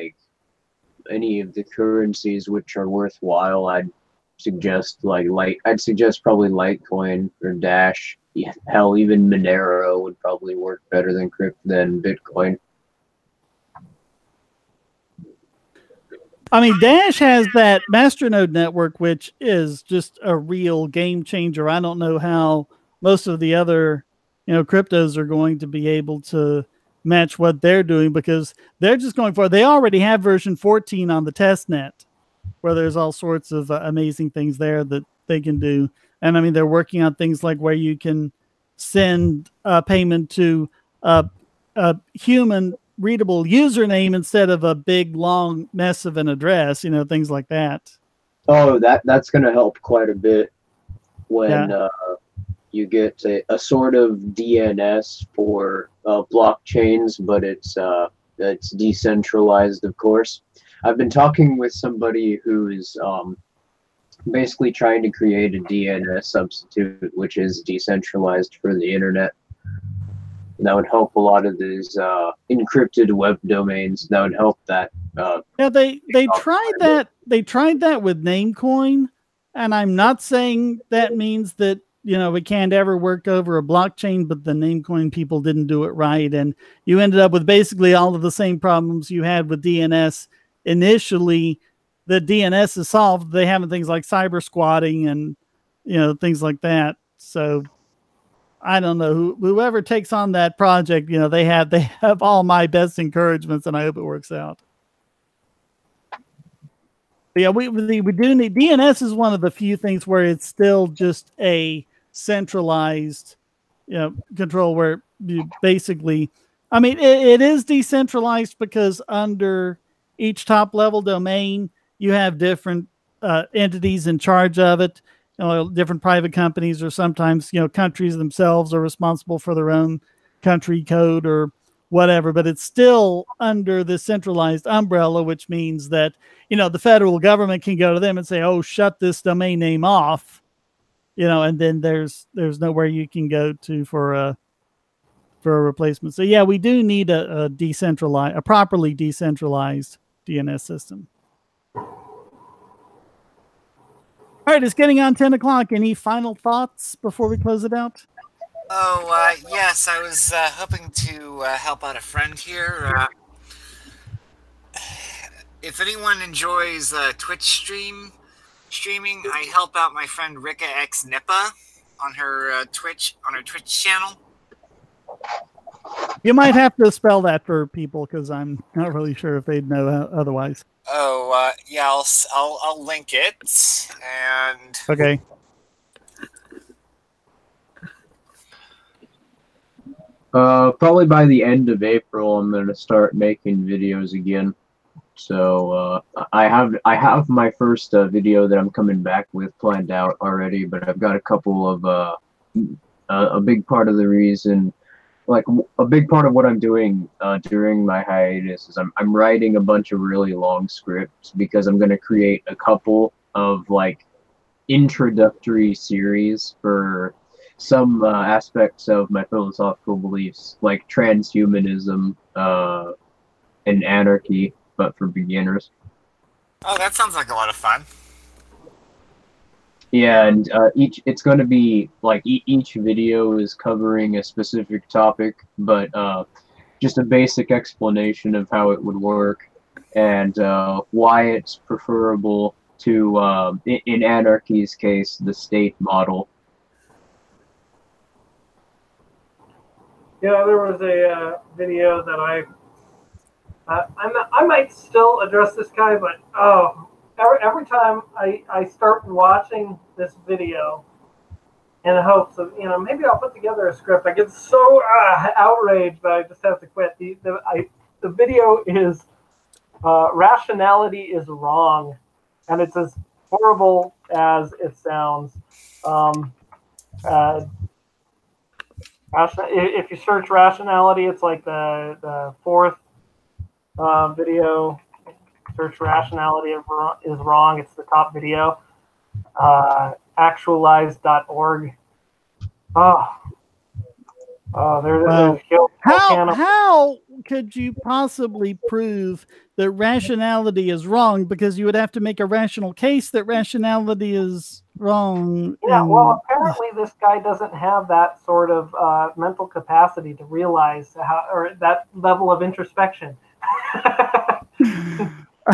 any of the currencies which are worthwhile, I'd suggest I'd suggest probably Litecoin or Dash. Yeah, hell, even Monero would probably work better than Bitcoin. I mean, Dash has that masternode network, which is just a real game changer. I don't know how most of the other, cryptos are going to be able to match what they're doing, because they're just going for it. They already have version 14 on the test net, where there's all sorts of amazing things there that they can do. And I mean, they're working on things like where you can send payment to a human readable username instead of a big long mess of an address, things like that. Oh, that's going to help quite a bit when you get a sort of DNS for blockchains, but it's decentralized, of course. I've been talking with somebody who is basically trying to create a DNS substitute, which is decentralized for the internet. And that would help a lot of these encrypted web domains. That would help that. They tried that. They tried that with Namecoin, and I'm not saying that means that it can't ever work over a blockchain, but the Namecoin people didn't do it right, and you ended up with basically all of the same problems you had with DNS initially. The DNS is solved. They have things like cyber squatting and things like that. So I don't know, whoever takes on that project, they have all my best encouragements, and I hope it works out. But yeah, we do need DNS is one of the few things where it's still just a centralized, control, where you basically, I mean, it is decentralized because under each top level domain, you have different entities in charge of it. Different private companies, or sometimes, countries themselves are responsible for their own country code or whatever, but it's still under the centralized umbrella, which means that, the federal government can go to them and say, oh, shut this domain name off, and then there's nowhere you can go to for a replacement. So yeah, we do need a properly decentralized DNS system. All right, it's getting on 10 o'clock. Any final thoughts before we close it out? Oh, yes, I was hoping to help out a friend here. If anyone enjoys Twitch streaming, I help out my friend Rika X Nippa on her Twitch channel. You might have to spell that for people, because I'm not really sure if they'd know otherwise. Oh, yeah, I'll link it. And okay. Probably by the end of April, I'm gonna start making videos again. So I have my first video that I'm coming back with planned out already, but I've got a couple of a big part of the reason. A big part of what I'm doing during my hiatus is I'm writing a bunch of really long scripts, because I'm going to create a couple of introductory series for some aspects of my philosophical beliefs, like transhumanism and anarchy, but for beginners. Oh, that sounds like a lot of fun. Yeah, and it's going to be like each video is covering a specific topic, but just a basic explanation of how it would work and why it's preferable to, in anarchy's case, the state model. Yeah, there was a video that I might still address this guy, but every time I start watching this video in the hopes of, maybe I'll put together a script, I get so outraged that I just have to quit. The video is rationality is wrong, and it's as horrible as it sounds. If you search rationality, it's like the fourth video. Search rationality is wrong. It's the top video. Actualize.org. There's how could you possibly prove that rationality is wrong? Because you would have to make a rational case that rationality is wrong. Yeah, well, apparently this guy doesn't have that sort of mental capacity to realize or that level of introspection.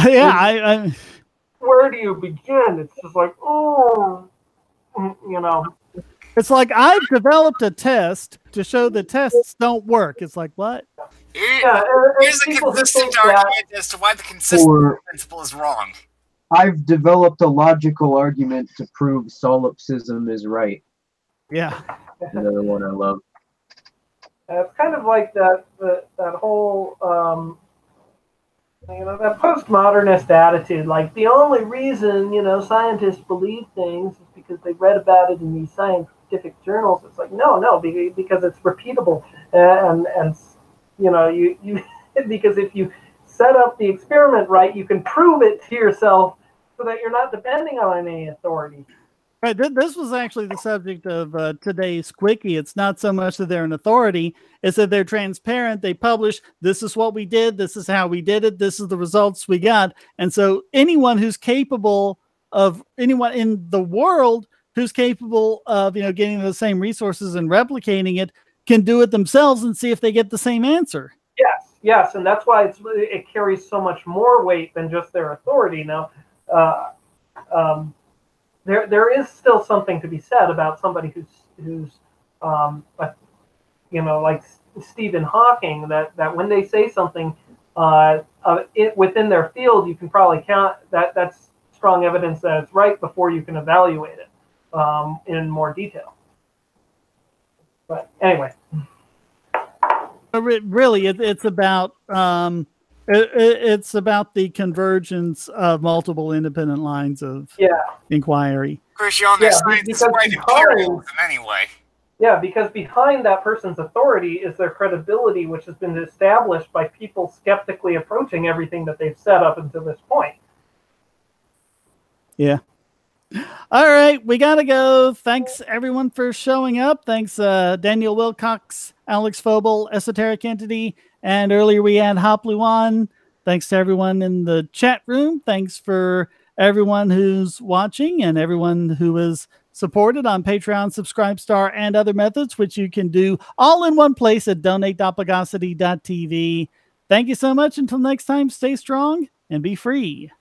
Yeah, where do you begin? It's just like, It's like, I've developed a test to show the tests don't work. It's like, what? Here's a consistent argument as to why the consistency principle is wrong. I've developed a logical argument to prove solipsism is right. Yeah. Another one I love. It's kind of like that whole that postmodernist attitude. Like, the only reason scientists believe things is because they read about it in these scientific journals. It's like, no, because it's repeatable, and you because if you set up the experiment right, you can prove it to yourself so that you're not depending on any authority. Right. This was actually the subject of today's quickie. It's not so much that they're an authority, it's that they're transparent. They publish, this is what we did, this is how we did it, this is the results we got. And so anyone in the world who's capable of, getting the same resources and replicating it can do it themselves and see if they get the same answer. Yes. And that's why it carries so much more weight than just their authority. Now, there is still something to be said about somebody who's like Stephen Hawking, that when they say something within their field, you can probably count that's strong evidence that it's right before you can evaluate it in more detail. But anyway, really, it's about it's about the convergence of multiple independent lines of inquiry. Of course, you all know science is quite imperialism anyway. Yeah, because behind that person's authority is their credibility, which has been established by people skeptically approaching everything that they've set up until this point. Yeah. All right, we got to go. Thanks, everyone, for showing up. Thanks, Daniel Wilcox, Alex Phobel, Esoteric Entity, and earlier we had Hopluan. Thanks to everyone in the chat room. Thanks for everyone who's watching and everyone who is supported on Patreon, Subscribestar, and other methods, which you can do all in one place at donate.pagosity.tv. Thank you so much. Until next time, stay strong and be free.